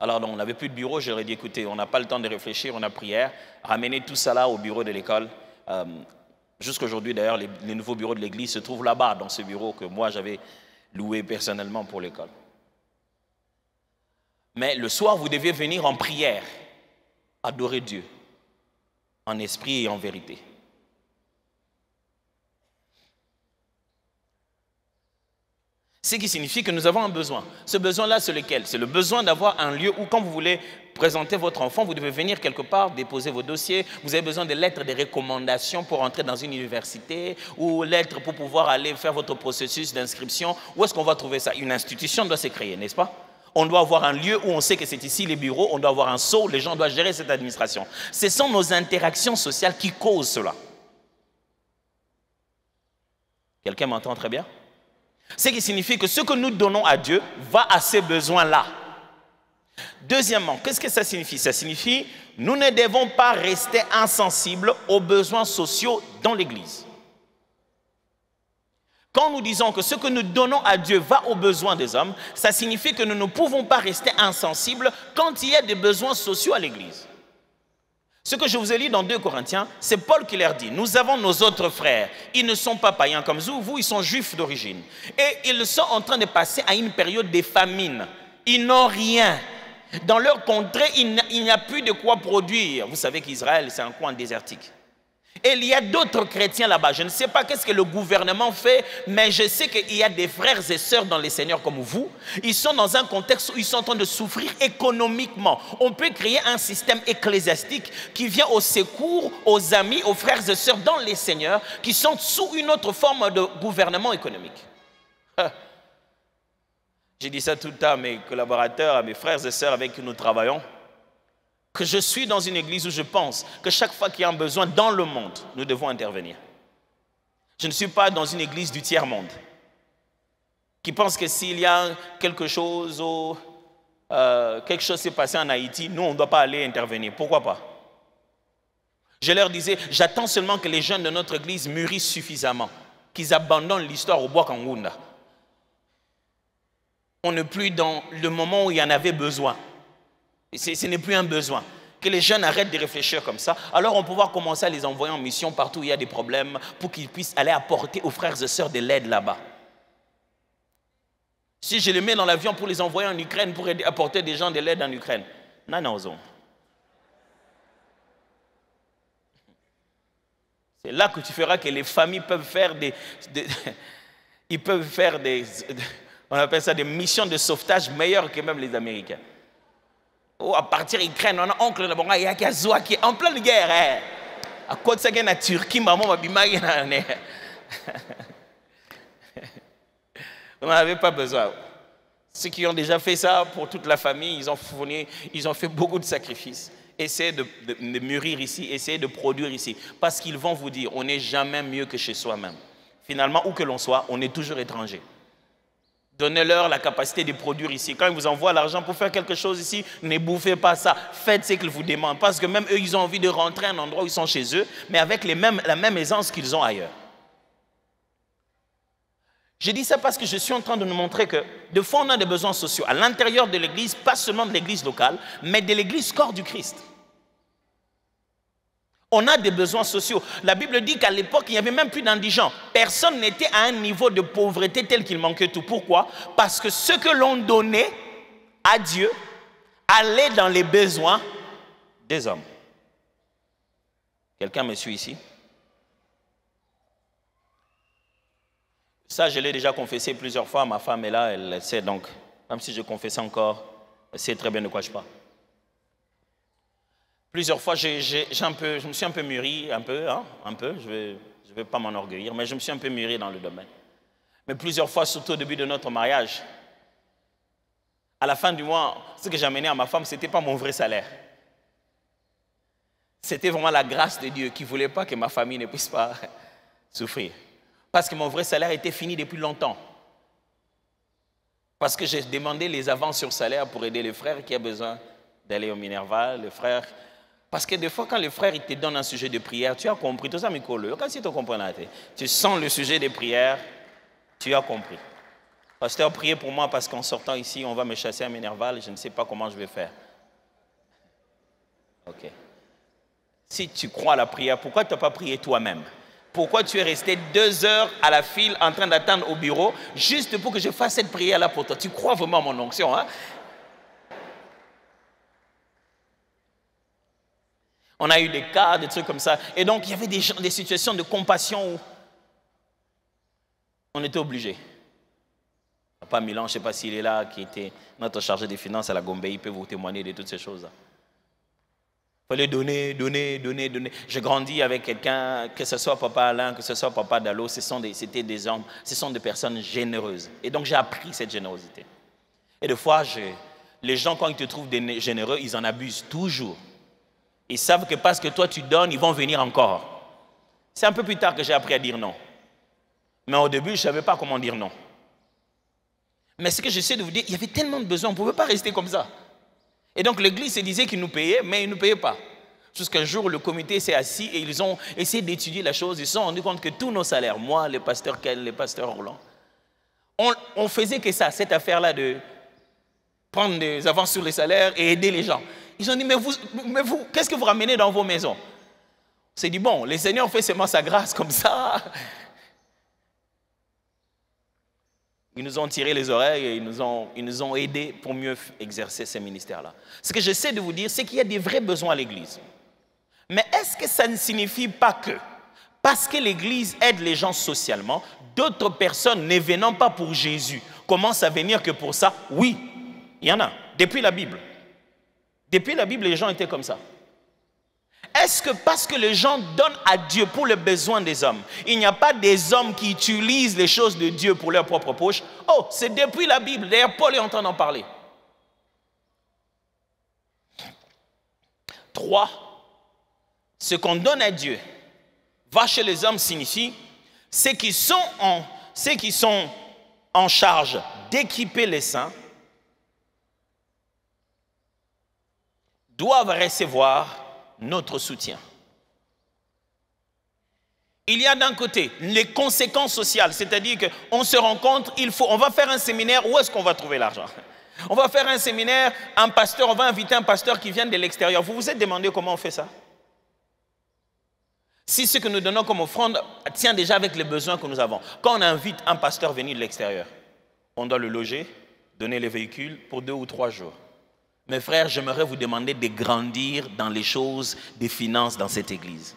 Alors on n'avait plus de bureau, j'aurais dit, écoutez, on n'a pas le temps de réfléchir, on a prière, ramener tout ça là au bureau de l'école. Jusqu'aujourd'hui d'ailleurs, les nouveaux bureaux de l'église se trouvent là-bas, dans ce bureau que moi j'avais loué personnellement pour l'école. Mais le soir, vous devez venir en prière, adorer Dieu, en esprit et en vérité. Ce qui signifie que nous avons un besoin. Ce besoin-là, c'est lequel? C'est le besoin d'avoir un lieu où, quand vous voulez présenter votre enfant, vous devez venir quelque part, déposer vos dossiers. Vous avez besoin de lettres de recommandation pour entrer dans une université ou lettres pour pouvoir aller faire votre processus d'inscription. Où est-ce qu'on va trouver ça? Une institution doit se créer, n'est-ce pas? On doit avoir un lieu où on sait que c'est ici les bureaux. On doit avoir un sceau, les gens doivent gérer cette administration. Ce sont nos interactions sociales qui causent cela. Quelqu'un m'entend très bien? Ce qui signifie que ce que nous donnons à Dieu va à ces besoins-là. Deuxièmement, qu'est-ce que ça signifie? Ça signifie que nous ne devons pas rester insensibles aux besoins sociaux dans l'Église. Quand nous disons que ce que nous donnons à Dieu va aux besoins des hommes, ça signifie que nous ne pouvons pas rester insensibles quand il y a des besoins sociaux à l'Église. Ce que je vous ai lu dans 2 Corinthiens, c'est Paul qui leur dit, nous avons nos autres frères, ils ne sont pas païens comme vous, ils sont juifs d'origine. Et ils sont en train de passer à une période de famine. Ils n'ont rien. Dans leur contrée, il n'y a plus de quoi produire. Vous savez qu'Israël, c'est un coin désertique. Et il y a d'autres chrétiens là-bas. Je ne sais pas qu'est-ce que le gouvernement fait, mais je sais qu'il y a des frères et sœurs dans les seigneurs comme vous. Ils sont dans un contexte où ils sont en train de souffrir économiquement. On peut créer un système ecclésiastique qui vient au secours aux amis, aux frères et sœurs dans les seigneurs qui sont sous une autre forme de gouvernement économique. J'ai dit ça tout le temps à mes collaborateurs, à mes frères et sœurs avec qui nous travaillons. Que je suis dans une église où je pense que chaque fois qu'il y a un besoin dans le monde, nous devons intervenir. Je ne suis pas dans une église du tiers-monde qui pense que s'il y a quelque chose s'est passé en Haïti, nous, on ne doit pas aller intervenir. Pourquoi pas? Je leur disais, j'attends seulement que les jeunes de notre église mûrissent suffisamment, qu'ils abandonnent l'histoire au bois Kangunda. On n'est plus dans le moment où il y en avait besoin. Ce n'est plus un besoin. Que les jeunes arrêtent de réfléchir comme ça. Alors on peut pouvoir commencer à les envoyer en mission partout où il y a des problèmes pour qu'ils puissent aller apporter aux frères et sœurs de l'aide là-bas. Si je les mets dans l'avion pour les envoyer en Ukraine, pour apporter des gens de l'aide en Ukraine, non. C'est là que tu feras que les familles peuvent faire on appelle ça des missions de sauvetage meilleures que même les Américains. Oh, à partir d'Ukraine, on a oncle là, il y a Kazoua qui est en pleine guerre. Hein. À côté de ça, il y a la Turquie, maman, ma bimag, vous n'en avez pas besoin. Ceux qui ont déjà fait ça pour toute la famille, ils ont fait beaucoup de sacrifices. Essayez de mûrir ici, essayez de produire ici. Parce qu'ils vont vous dire, on n'est jamais mieux que chez soi-même. Finalement, où que l'on soit, on est toujours étranger. Donnez-leur la capacité de produire ici. Quand ils vous envoient l'argent pour faire quelque chose ici, ne bouffez pas ça. Faites ce qu'ils vous demandent. Parce que même eux, ils ont envie de rentrer à un endroit où ils sont chez eux, mais avec la même aisance qu'ils ont ailleurs. Je dis ça parce que je suis en train de nous montrer que, de fois, on a des besoins sociaux à l'intérieur de l'église, pas seulement de l'église locale, mais de l'église corps du Christ. On a des besoins sociaux. La Bible dit qu'à l'époque, il n'y avait même plus d'indigents. Personne n'était à un niveau de pauvreté tel qu'il manquait tout. Pourquoi? Parce que ce que l'on donnait à Dieu allait dans les besoins des hommes. Quelqu'un me suit ici? Ça, je l'ai déjà confessé plusieurs fois. Ma femme est là, elle sait donc. Même si je confesse encore, elle sait très bien de quoi je parle. Plusieurs fois, je me suis un peu mûri, je vais pas m'enorgueillir, mais je me suis un peu mûri dans le domaine. Mais plusieurs fois, surtout au début de notre mariage, à la fin du mois, ce que j'amenais à ma femme, ce n'était pas mon vrai salaire. C'était vraiment la grâce de Dieu qui ne voulait pas que ma famille ne puisse pas souffrir. Parce que mon vrai salaire était fini depuis longtemps. Parce que j'ai demandé les avances sur salaire pour aider les frères qui ont besoin d'aller au Minerval, les frères. Parce que des fois, quand les frères te donnent un sujet de prière, tu as compris. Tout ça, Mikolo, quand tu comprends, tu sens le sujet de prière, tu as compris. Pasteur, priez pour moi parce qu'en sortant ici, on va me chasser à Minerval, je ne sais pas comment je vais faire. Ok. Si tu crois à la prière, pourquoi tu n'as pas prié toi-même? Pourquoi tu es resté 2 heures à la file en train d'attendre au bureau juste pour que je fasse cette prière-là pour toi? Tu crois vraiment à mon onction, hein? On a eu des cas, des trucs comme ça. Et donc, il y avait des situations de compassion où on était obligé. Papa Milan, je ne sais pas s'il est là, qui était notre chargé des finances à la Gombe, il peut vous témoigner de toutes ces choses-là. Il fallait donner. J'ai grandi avec quelqu'un, que ce soit Papa Alain, que ce soit Papa Dalo, c'était des hommes, ce sont des personnes généreuses. Et donc, j'ai appris cette générosité. Et des fois, les gens, quand ils te trouvent généreux, ils en abusent toujours. Ils savent que parce que toi tu donnes, ils vont venir encore. C'est un peu plus tard que j'ai appris à dire non. Mais au début, je ne savais pas comment dire non. Mais ce que j'essaie de vous dire, il y avait tellement de besoins, on ne pouvait pas rester comme ça. Et donc l'église se disait qu'ils nous payaient, mais ils ne nous payaient pas. Jusqu'un jour, le comité s'est assis et ils ont essayé d'étudier la chose. Ils se sont rendus compte que tous nos salaires, moi, le pasteur Kel, le pasteur Roland, on faisait que ça, cette affaire-là de prendre des avances sur les salaires et aider les gens. Ils ont dit, mais vous qu'est-ce que vous ramenez dans vos maisons? On s'est dit, bon, le Seigneur fait seulement sa grâce comme ça. Ils nous ont tiré les oreilles et ils nous ont aidés pour mieux exercer ces ministères-là. Ce que j'essaie de vous dire, c'est qu'il y a des vrais besoins à l'Église. Mais est-ce que ça ne signifie pas que, parce que l'Église aide les gens socialement, d'autres personnes ne venant pas pour Jésus commencent à venir que pour ça? Oui, il y en a, depuis la Bible. Depuis la Bible, les gens étaient comme ça. Est-ce que parce que les gens donnent à Dieu pour les besoins des hommes, il n'y a pas des hommes qui utilisent les choses de Dieu pour leur propre poche? Oh, c'est depuis la Bible. D'ailleurs, Paul est en train d'en parler. 3. Ce qu'on donne à Dieu va chez les hommes signifie ceux qui sont en charge d'équiper les saints doivent recevoir notre soutien. Il y a d'un côté les conséquences sociales, c'est-à-dire qu'on se rencontre, on va faire un séminaire, où est-ce qu'on va trouver l'argent? On va faire un séminaire, on va inviter un pasteur qui vient de l'extérieur. Vous vous êtes demandé comment on fait ça? Si ce que nous donnons comme offrande tient déjà avec les besoins que nous avons. Quand on invite un pasteur venu de l'extérieur, on doit le loger, donner les véhicules pour 2 ou 3 jours. Mes frères, j'aimerais vous demander de grandir dans les choses des finances dans cette église.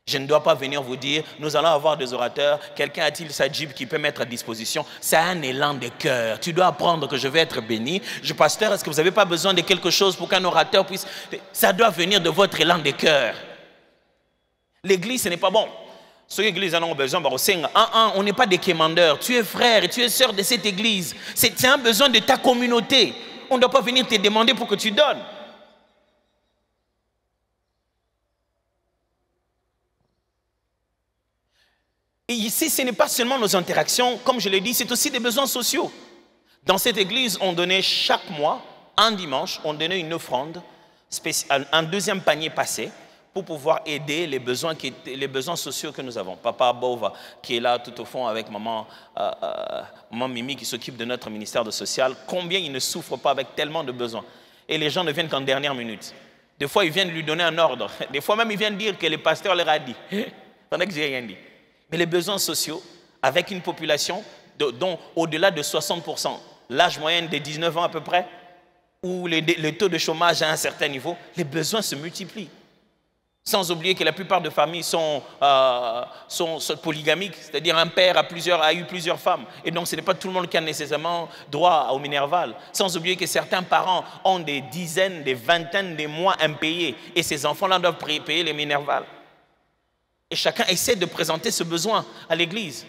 Je ne dois pas venir vous dire, nous allons avoir des orateurs, quelqu'un a-t-il sa Jeep qui peut mettre à disposition? C'est un élan de cœur. Tu dois apprendre que je vais être béni. Pasteur, est-ce que vous n'avez pas besoin de quelque chose pour qu'un orateur puisse... Ça doit venir de votre élan de cœur. L'église, ce n'est pas bon. Ceux l'église en ont besoin, on n'est pas des quémandeurs. Tu es frère et tu es sœur de cette église. C'est un besoin de ta communauté. On ne doit pas venir te demander pour que tu donnes. Et ici, ce n'est pas seulement nos interactions, comme je l'ai dit, c'est aussi des besoins sociaux. Dans cette église, on donnait chaque mois, un dimanche, on donnait une offrande, un deuxième panier passé, pour pouvoir aider les besoins sociaux que nous avons. Papa Bova, qui est là tout au fond avec maman Mimi, qui s'occupe de notre ministère de social, combien il ne souffre pas avec tellement de besoins. Et les gens ne viennent qu'en dernière minute. Des fois, ils viennent lui donner un ordre. Des fois même, ils viennent dire que le pasteur leur a dit. Pendant que je n'ai rien dit. Mais les besoins sociaux, avec une population dont au-delà de 60%, l'âge moyen de 19 ans à peu près, où le taux de chômage à un certain niveau, les besoins se multiplient. Sans oublier que la plupart des familles sont polygamiques, c'est-à-dire un père a eu plusieurs femmes. Et donc ce n'est pas tout le monde qui a nécessairement droit au minerval. Sans oublier que certains parents ont des dizaines, des vingtaines de mois impayés. Et ces enfants-là doivent payer les minervales. Et chacun essaie de présenter ce besoin à l'église.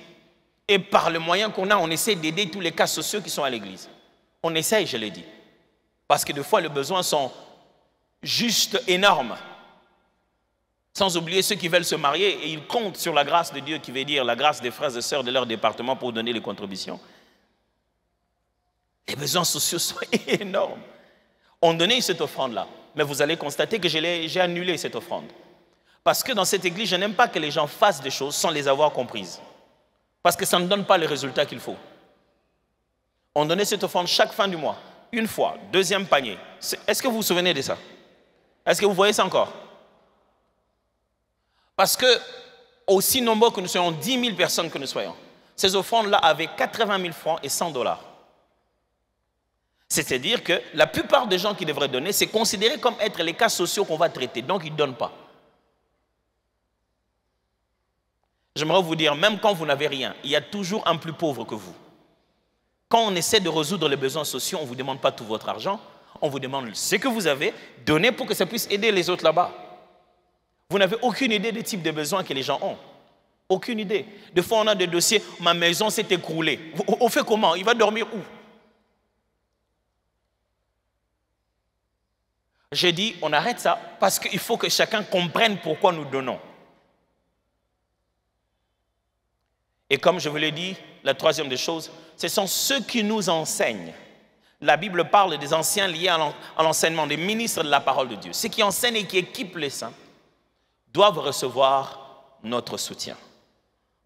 Et par le moyen qu'on a, on essaie d'aider tous les cas sociaux qui sont à l'église. On essaye, je l'ai dit. Parce que des fois, les besoins sont juste énormes. Sans oublier ceux qui veulent se marier, et ils comptent sur la grâce de Dieu, qui veut dire la grâce des frères et sœurs de leur département pour donner les contributions. Les besoins sociaux sont énormes. On donnait cette offrande-là, mais vous allez constater que j'ai annulé cette offrande. Parce que dans cette église, je n'aime pas que les gens fassent des choses sans les avoir comprises. Parce que ça ne donne pas le résultat qu'il faut. On donnait cette offrande chaque fin du mois. Une fois, deuxième panier. Est-ce que vous vous souvenez de ça? Est-ce que vous voyez ça encore? Parce que, aussi nombreux que nous soyons, 10 000 personnes que nous soyons, ces offrandes-là avaient 80 000 francs et 100 $. C'est-à-dire que la plupart des gens qui devraient donner, c'est considéré comme être les cas sociaux qu'on va traiter. Donc, ils ne donnent pas. J'aimerais vous dire, même quand vous n'avez rien, il y a toujours un plus pauvre que vous. Quand on essaie de résoudre les besoins sociaux, on ne vous demande pas tout votre argent, on vous demande ce que vous avez, donnez pour que ça puisse aider les autres là-bas. Vous n'avez aucune idée des types de besoins que les gens ont. Aucune idée. Des fois, on a des dossiers, ma maison s'est écroulée. On fait comment? Il va dormir où? J'ai dit, on arrête ça parce qu'il faut que chacun comprenne pourquoi nous donnons. Et comme je vous l'ai dit, la troisième des choses, ce sont ceux qui nous enseignent. La Bible parle des anciens liés à l'enseignement, des ministres de la parole de Dieu. Ceux qui enseignent et qui équipent les saints doivent recevoir notre soutien.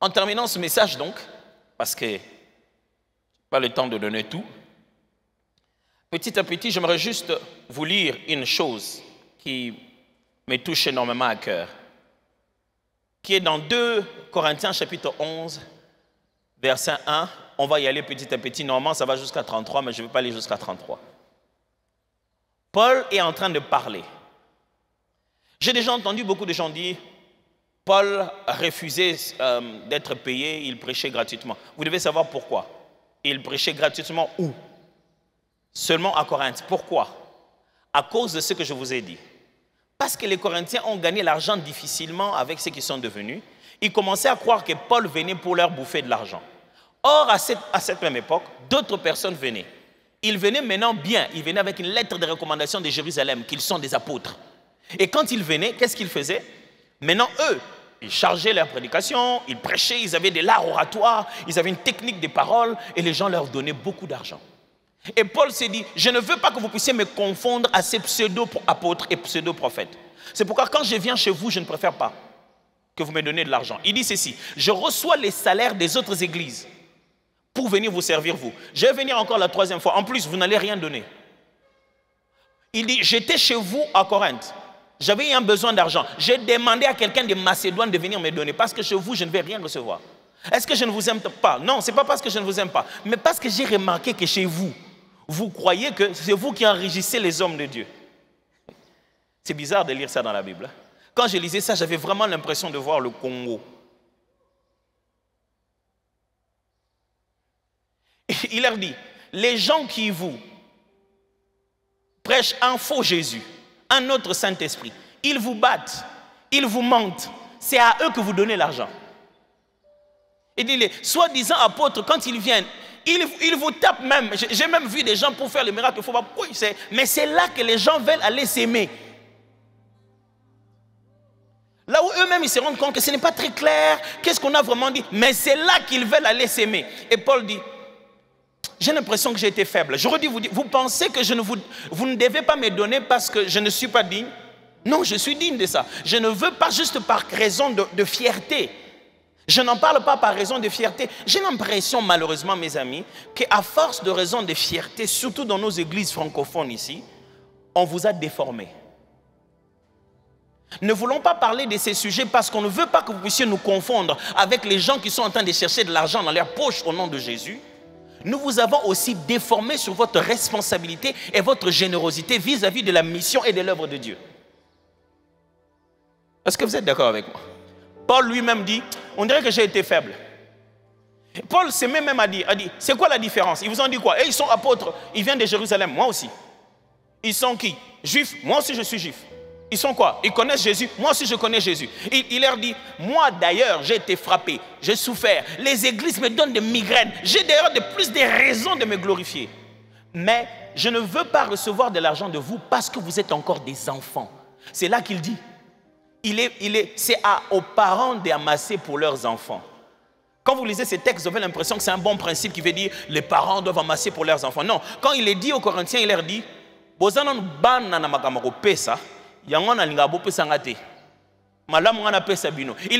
En terminant ce message donc, parce que je n'ai pas le temps de donner tout, petit à petit, j'aimerais juste vous lire une chose qui me touche énormément à cœur, qui est dans 2 Corinthiens chapitre 11, verset 1. On va y aller petit à petit. Normalement, ça va jusqu'à 33, mais je ne vais pas aller jusqu'à 33. Paul est en train de parler. J'ai déjà entendu beaucoup de gens dire, Paul refusait d'être payé, il prêchait gratuitement. Vous devez savoir pourquoi. Il prêchait gratuitement où? Seulement à Corinthe. Pourquoi? À cause de ce que je vous ai dit. Parce que les Corinthiens ont gagné l'argent difficilement avec ce qu'ils sont devenus. Ils commençaient à croire que Paul venait pour leur bouffer de l'argent. Or, à cette même époque, d'autres personnes venaient. Ils venaient maintenant bien. Ils venaient avec une lettre de recommandation de Jérusalem, qu'ils sont des apôtres. Et quand ils venaient, qu'est-ce qu'ils faisaient? Maintenant, eux, ils chargeaient leur prédication, ils prêchaient, ils avaient de l'art oratoire, ils avaient une technique des paroles, et les gens leur donnaient beaucoup d'argent. Et Paul s'est dit, je ne veux pas que vous puissiez me confondre à ces pseudo-apôtres et pseudo-prophètes. C'est pourquoi quand je viens chez vous, je ne préfère pas que vous me donniez de l'argent. Il dit ceci, je reçois les salaires des autres églises pour venir vous servir vous. Je vais venir encore la 3e fois. En plus, vous n'allez rien donner. Il dit, j'étais chez vous à Corinthe. J'avais un besoin d'argent. J'ai demandé à quelqu'un de Macédoine de venir me donner parce que chez vous, je ne vais rien recevoir. Est-ce que je ne vous aime pas? Non, ce n'est pas parce que je ne vous aime pas, mais parce que j'ai remarqué que chez vous, vous croyez que c'est vous qui enrichissez les hommes de Dieu. C'est bizarre de lire ça dans la Bible. Quand je lisais ça, j'avais vraiment l'impression de voir le Congo. Il leur dit, les gens qui vous prêchent un faux Jésus, un autre Saint-Esprit, ils vous battent, ils vous mentent, c'est à eux que vous donnez l'argent. Il dit, les soi-disant apôtres, quand ils viennent, ils vous tapent même. J'ai même vu des gens pour faire le miracle, il faut pas, mais c'est là que les gens veulent aller s'aimer. Là où eux-mêmes ils se rendent compte que ce n'est pas très clair, qu'est-ce qu'on a vraiment dit, mais c'est là qu'ils veulent aller s'aimer. Et Paul dit, j'ai l'impression que j'ai été faible. J'aurais dû vous dire, vous pensez que vous ne devez pas me donner parce que je ne suis pas digne? Non, je suis digne de ça. Je ne veux pas juste par raison de fierté. Je n'en parle pas par raison de fierté. J'ai l'impression, malheureusement, mes amis, qu'à force de raison de fierté, surtout dans nos églises francophones ici, on vous a déformé. Ne voulons pas parler de ces sujets parce qu'on ne veut pas que vous puissiez nous confondre avec les gens qui sont en train de chercher de l'argent dans leur poche au nom de Jésus. Nous vous avons aussi déformé sur votre responsabilité et votre générosité vis-à-vis de la mission et de l'œuvre de Dieu. Est-ce que vous êtes d'accord avec moi? Paul lui-même dit, on dirait que j'ai été faible. Paul s'est même a dit, c'est quoi la différence? Ils vous ont dit quoi? Et ils sont apôtres, ils viennent de Jérusalem, moi aussi. Ils sont qui? Juifs, moi aussi je suis juif. Ils sont quoi? Ils connaissent Jésus, moi aussi je connais Jésus. Il leur dit, moi d'ailleurs j'ai été frappé, j'ai souffert, les églises me donnent des migraines, j'ai d'ailleurs plus des raisons de me glorifier. Mais je ne veux pas recevoir de l'argent de vous parce que vous êtes encore des enfants. C'est là qu'il dit, c'est aux parents d'amasser pour leurs enfants. Quand vous lisez ces textes, vous avez l'impression que c'est un bon principe qui veut dire les parents doivent amasser pour leurs enfants. Non, quand il est dit aux Corinthiens, il leur dit, il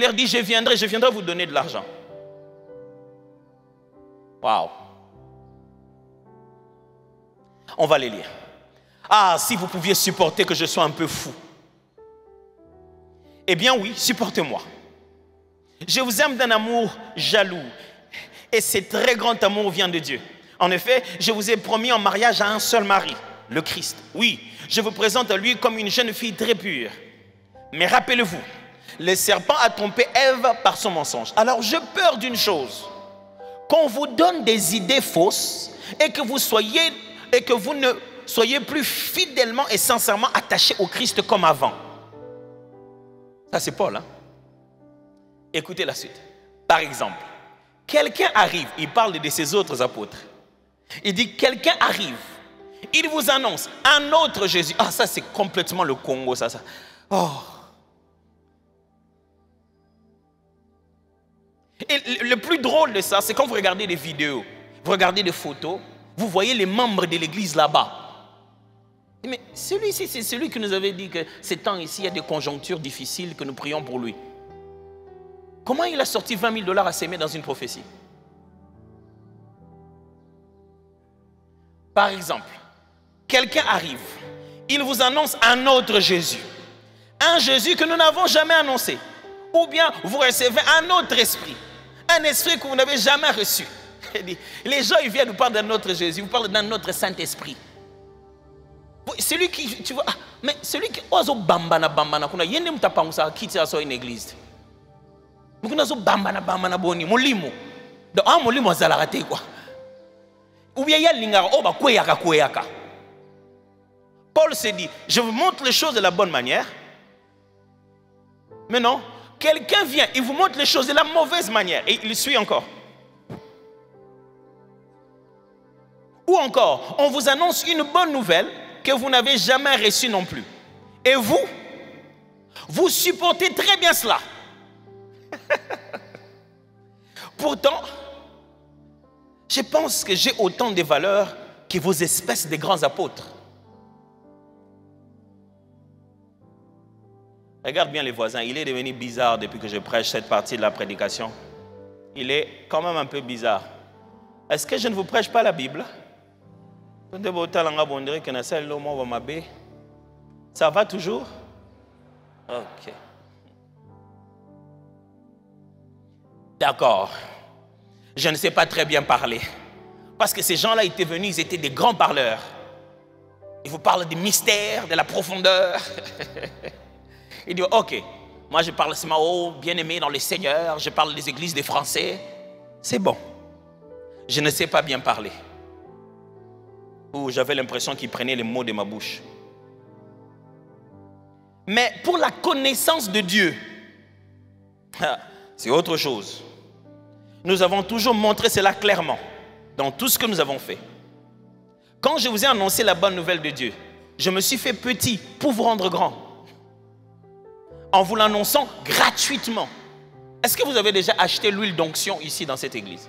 leur dit, je viendrai vous donner de l'argent. Waouh. On va les lire. Ah, si vous pouviez supporter que je sois un peu fou. Eh bien oui, supportez-moi. Je vous aime d'un amour jaloux. Et ce très grand amour vient de Dieu. En effet, je vous ai promis en mariage à un seul mari, le Christ. Oui, je vous présente à lui comme une jeune fille très pure. Mais rappelez-vous, le serpent a trompé Ève par son mensonge. Alors j'ai peur d'une chose, qu'on vous donne des idées fausses et que vous ne soyez plus fidèlement et sincèrement attachés au Christ comme avant. Ça c'est Paul, hein? Écoutez la suite. Par exemple, quelqu'un arrive, il parle de ses autres apôtres. Il dit, quelqu'un arrive, il vous annonce un autre Jésus. Ah, ça c'est complètement le Congo, ça. Oh. Et le plus drôle de ça, c'est quand vous regardez des vidéos, vous regardez des photos, vous voyez les membres de l'église là-bas. Mais celui-ci, c'est celui qui nous avait dit que ces temps ici, il y a des conjonctures difficiles, que nous prions pour lui. Comment il a sorti 20 000 $ à s'aimer dans une prophétie? Par exemple, quelqu'un arrive, il vous annonce un autre Jésus. Un Jésus que nous n'avons jamais annoncé. Ou bien vous recevez un autre esprit. Un esprit que vous n'avez jamais reçu. Les gens, ils viennent nous parler d'un autre Jésus, vous parlez d'un autre Saint-Esprit. Celui qui, tu vois, mais celui qui ozo bambana, kuna yende mutapangusa kiti aso une église. Kuna zo bambana boni, molimo. Donc, molimo azalagate quoi. Ou bien il y a l'ingara, oh, bah, kweyaka. Paul s'est dit, je vous montre les choses de la bonne manière. Mais non, quelqu'un vient, il vous montre les choses de la mauvaise manière. Et il suit encore. Ou encore, on vous annonce une bonne nouvelle que vous n'avez jamais reçue non plus. Et vous supportez très bien cela. Pourtant, je pense que j'ai autant de valeurs que vos espèces de grands apôtres. Regarde bien les voisins, il est devenu bizarre depuis que je prêche cette partie de la prédication. Il est quand même un peu bizarre. Est-ce que je ne vous prêche pas la Bible? Ça va toujours? Ok. D'accord. Je ne sais pas très bien parler. Parce que ces gens-là étaient venus, ils étaient des grands parleurs. Ils vous parlent des mystères, de la profondeur. Il dit, ok, moi je parle Smao, bien-aimé dans le Seigneur, je parle des églises des Français. C'est bon. Je ne sais pas bien parler. Ou j'avais l'impression qu'il prenait les mots de ma bouche. Mais pour la connaissance de Dieu, c'est autre chose. Nous avons toujours montré cela clairement dans tout ce que nous avons fait. Quand je vous ai annoncé la bonne nouvelle de Dieu, je me suis fait petit pour vous rendre grand. En vous l'annonçant gratuitement. Est-ce que vous avez déjà acheté l'huile d'onction ici dans cette église?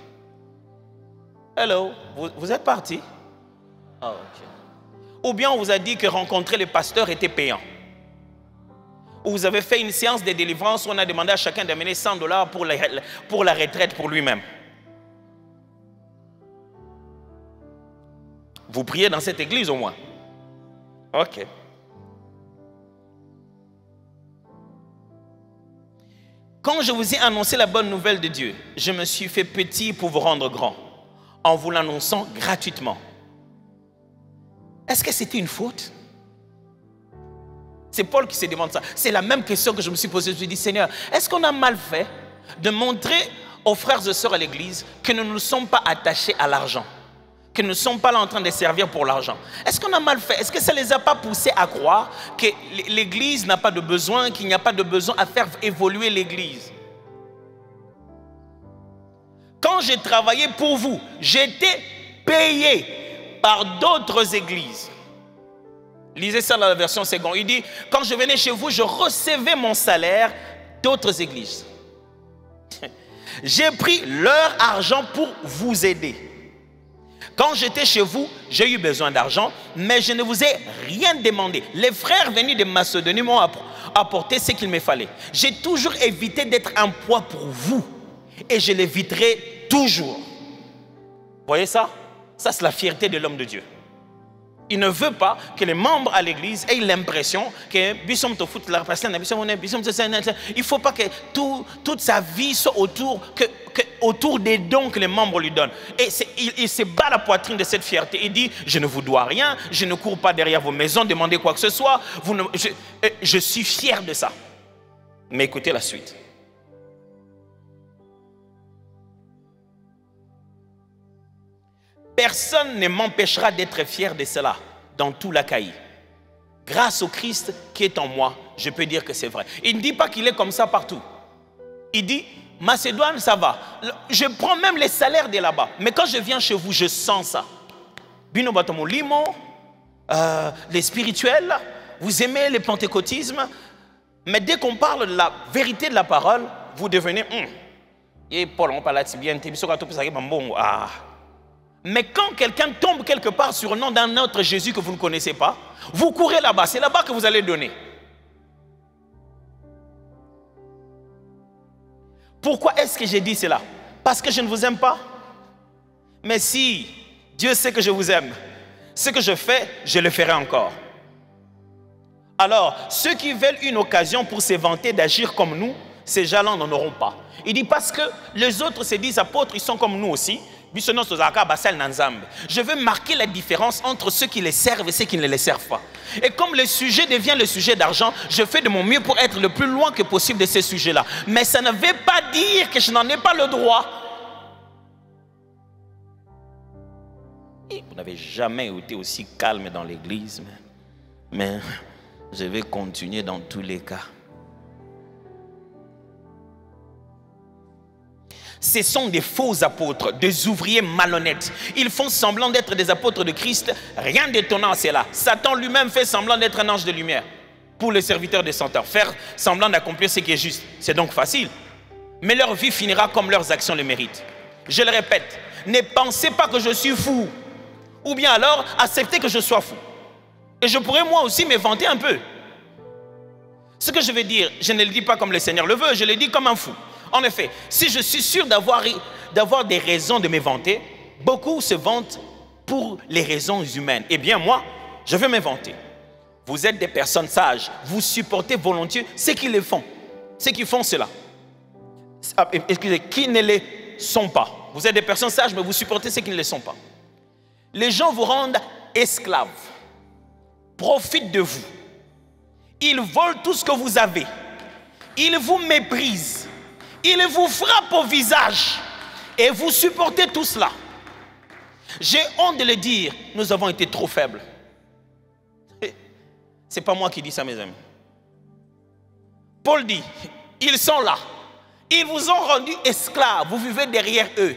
Hello, vous êtes parti? Oh, okay. Ou bien on vous a dit que rencontrer le pasteur était payant. Ou vous avez fait une séance de délivrance où on a demandé à chacun d'amener $100 pour la retraite pour lui-même. Vous priez dans cette église au moins? Ok. Quand je vous ai annoncé la bonne nouvelle de Dieu, je me suis fait petit pour vous rendre grand, en vous l'annonçant gratuitement. Est-ce que c'était une faute? C'est Paul qui se demande ça. C'est la même question que je me suis posée. Je me suis dit, Seigneur, est-ce qu'on a mal fait de montrer aux frères et sœurs à l'église que nous ne sommes pas attachés à l'argent, que nous ne sommes pas là en train de servir pour l'argent? Est-ce qu'on a mal fait? Est-ce que ça ne les a pas poussés à croire que l'église n'a pas de besoin, qu'il n'y a pas de besoin à faire évoluer l'église? Quand j'ai travaillé pour vous, j'étais payé par d'autres églises. Lisez ça dans la version seconde. Il dit, quand je venais chez vous, je recevais mon salaire d'autres églises. J'ai pris leur argent pour vous aider. Quand j'étais chez vous, j'ai eu besoin d'argent, mais je ne vous ai rien demandé. Les frères venus de Macédoine m'ont apporté ce qu'il me fallait. J'ai toujours évité d'être un poids pour vous. Et je l'éviterai toujours. Vous voyez ça? Ça, c'est la fierté de l'homme de Dieu. Il ne veut pas que les membres à l'église aient l'impression que il ne faut pas que toute sa vie soit autour des dons que les membres lui donnent. Et il se bat la poitrine de cette fierté. Il dit, je ne vous dois rien, je ne cours pas derrière vos maisons, demandez quoi que ce soit. Je suis fier de ça. Mais écoutez la suite. Personne ne m'empêchera d'être fier de cela dans tout l'Achaïe. Grâce au Christ qui est en moi, je peux dire que c'est vrai. Il ne dit pas qu'il est comme ça partout. Il dit, Macédoine, ça va. Je prends même les salaires de là-bas. Mais quand je viens chez vous, je sens ça. Bino Batomo Limo, les spirituels, vous aimez le pentecôtisme. Mais dès qu'on parle de la vérité de la parole, vous devenez... Mais quand quelqu'un tombe quelque part sur le nom d'un autre Jésus que vous ne connaissez pas, vous courez là-bas, c'est là-bas que vous allez donner. Pourquoi est-ce que j'ai dit cela? Parce que je ne vous aime pas? Mais si Dieu sait que je vous aime, ce que je fais, je le ferai encore. Alors, ceux qui veulent une occasion pour se vanter d'agir comme nous, ces gens-là n'en auront pas. Il dit parce que les autres se disent apôtres, ils sont comme nous aussi. Je veux marquer la différence entre ceux qui les servent et ceux qui ne les servent pas. Et comme le sujet devient le sujet d'argent, je fais de mon mieux pour être le plus loin que possible de ces sujets-là. Mais ça ne veut pas dire que je n'en ai pas le droit. Et vous n'avez jamais été aussi calme dans l'église, mais je vais continuer dans tous les cas. Ce sont des faux apôtres, des ouvriers malhonnêtes. Ils font semblant d'être des apôtres de Christ. Rien d'étonnant à cela. Satan lui-même fait semblant d'être un ange de lumière. Pour les serviteurs des Satan, faire semblant d'accomplir ce qui est juste, c'est donc facile. Mais leur vie finira comme leurs actions le méritent. Je le répète, ne pensez pas que je suis fou. Ou bien alors, acceptez que je sois fou. Et je pourrais moi aussi me vanter un peu. Ce que je veux dire, je ne le dis pas comme le Seigneur le veut, je le dis comme un fou. En effet, si je suis sûr d'avoir des raisons de me vanter, beaucoup se vantent pour les raisons humaines. Eh bien moi, je veux me vanter. Vous êtes des personnes sages, vous supportez volontiers ceux qui le font. Ceux qui font cela. Excusez, qui ne le sont pas. Vous êtes des personnes sages, mais vous supportez ceux qui ne le sont pas. Les gens vous rendent esclaves, profitent de vous. Ils volent tout ce que vous avez. Ils vous méprisent. Ils vous frappent au visage. Et vous supportez tout cela. J'ai honte de le dire, nous avons été trop faibles. C'est pas moi qui dis ça, mes amis. Paul dit, ils sont là. Ils vous ont rendu esclaves. Vous vivez derrière eux.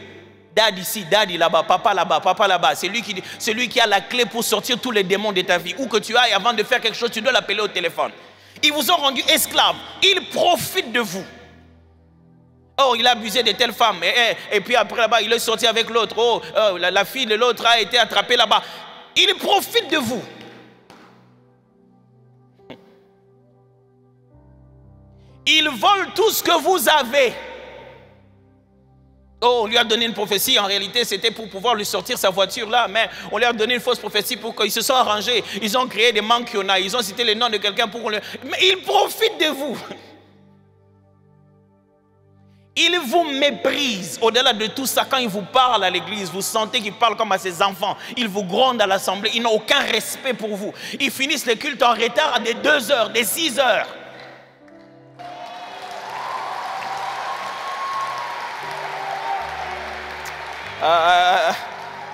Dad ici, dad là-bas, papa là-bas. C'est lui qui a la clé pour sortir tous les démons de ta vie. Où que tu ailles, avant de faire quelque chose, tu dois l'appeler au téléphone. Ils vous ont rendu esclaves. Ils profitent de vous. Oh, il a abusé de telle femme. Et puis après là-bas, il est sorti avec l'autre. Oh, la fille de l'autre a été attrapée là-bas. Ils profitent de vous. Ils volent tout ce que vous avez. Oh, on lui a donné une prophétie. En réalité, c'était pour pouvoir lui sortir sa voiture là. Mais on lui a donné une fausse prophétie pour qu'ils se soient arrangés. Ils ont créé des manquionnats. Ils ont cité le nom de quelqu'un pour le... Mais ils profitent de vous. Ils vous méprisent. Au-delà de tout ça, quand ils vous parlent à l'église, vous sentez qu'ils parlent comme à ses enfants. Ils vous grondent à l'assemblée. Ils n'ont aucun respect pour vous. Ils finissent le culte en retard à des 2 heures, des 6 heures.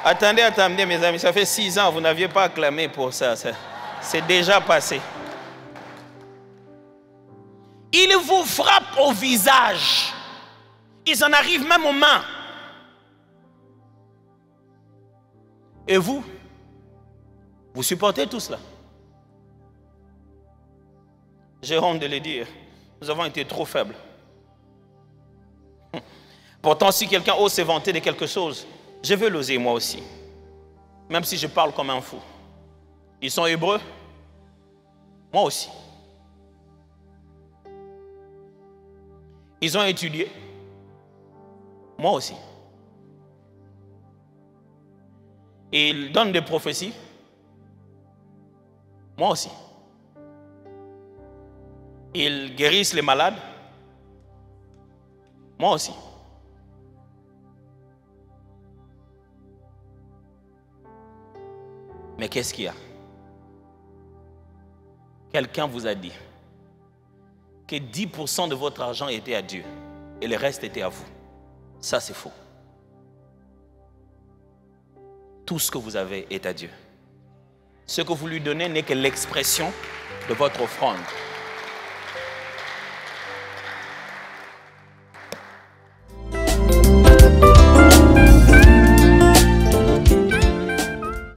Attendez, mes amis, ça fait 6 ans, vous n'aviez pas acclamé pour ça. C'est déjà passé. Ils vous frappent au visage. Ils en arrivent même aux mains. Et vous supportez tout cela. J'ai honte de le dire. Nous avons été trop faibles. Pourtant, si quelqu'un ose se vanter de quelque chose, je veux l'oser moi aussi. Même si je parle comme un fou. Ils sont hébreux. Moi aussi. Ils ont étudié. Moi aussi. Ils donnent des prophéties. Moi aussi. Ils guérissent les malades. Moi aussi. Mais qu'est-ce qu'il y a? Quelqu'un vous a dit que 10% de votre argent était à Dieu et le reste était à vous. Ça, c'est faux. Tout ce que vous avez est à Dieu. Ce que vous lui donnez n'est que l'expression de votre offrande.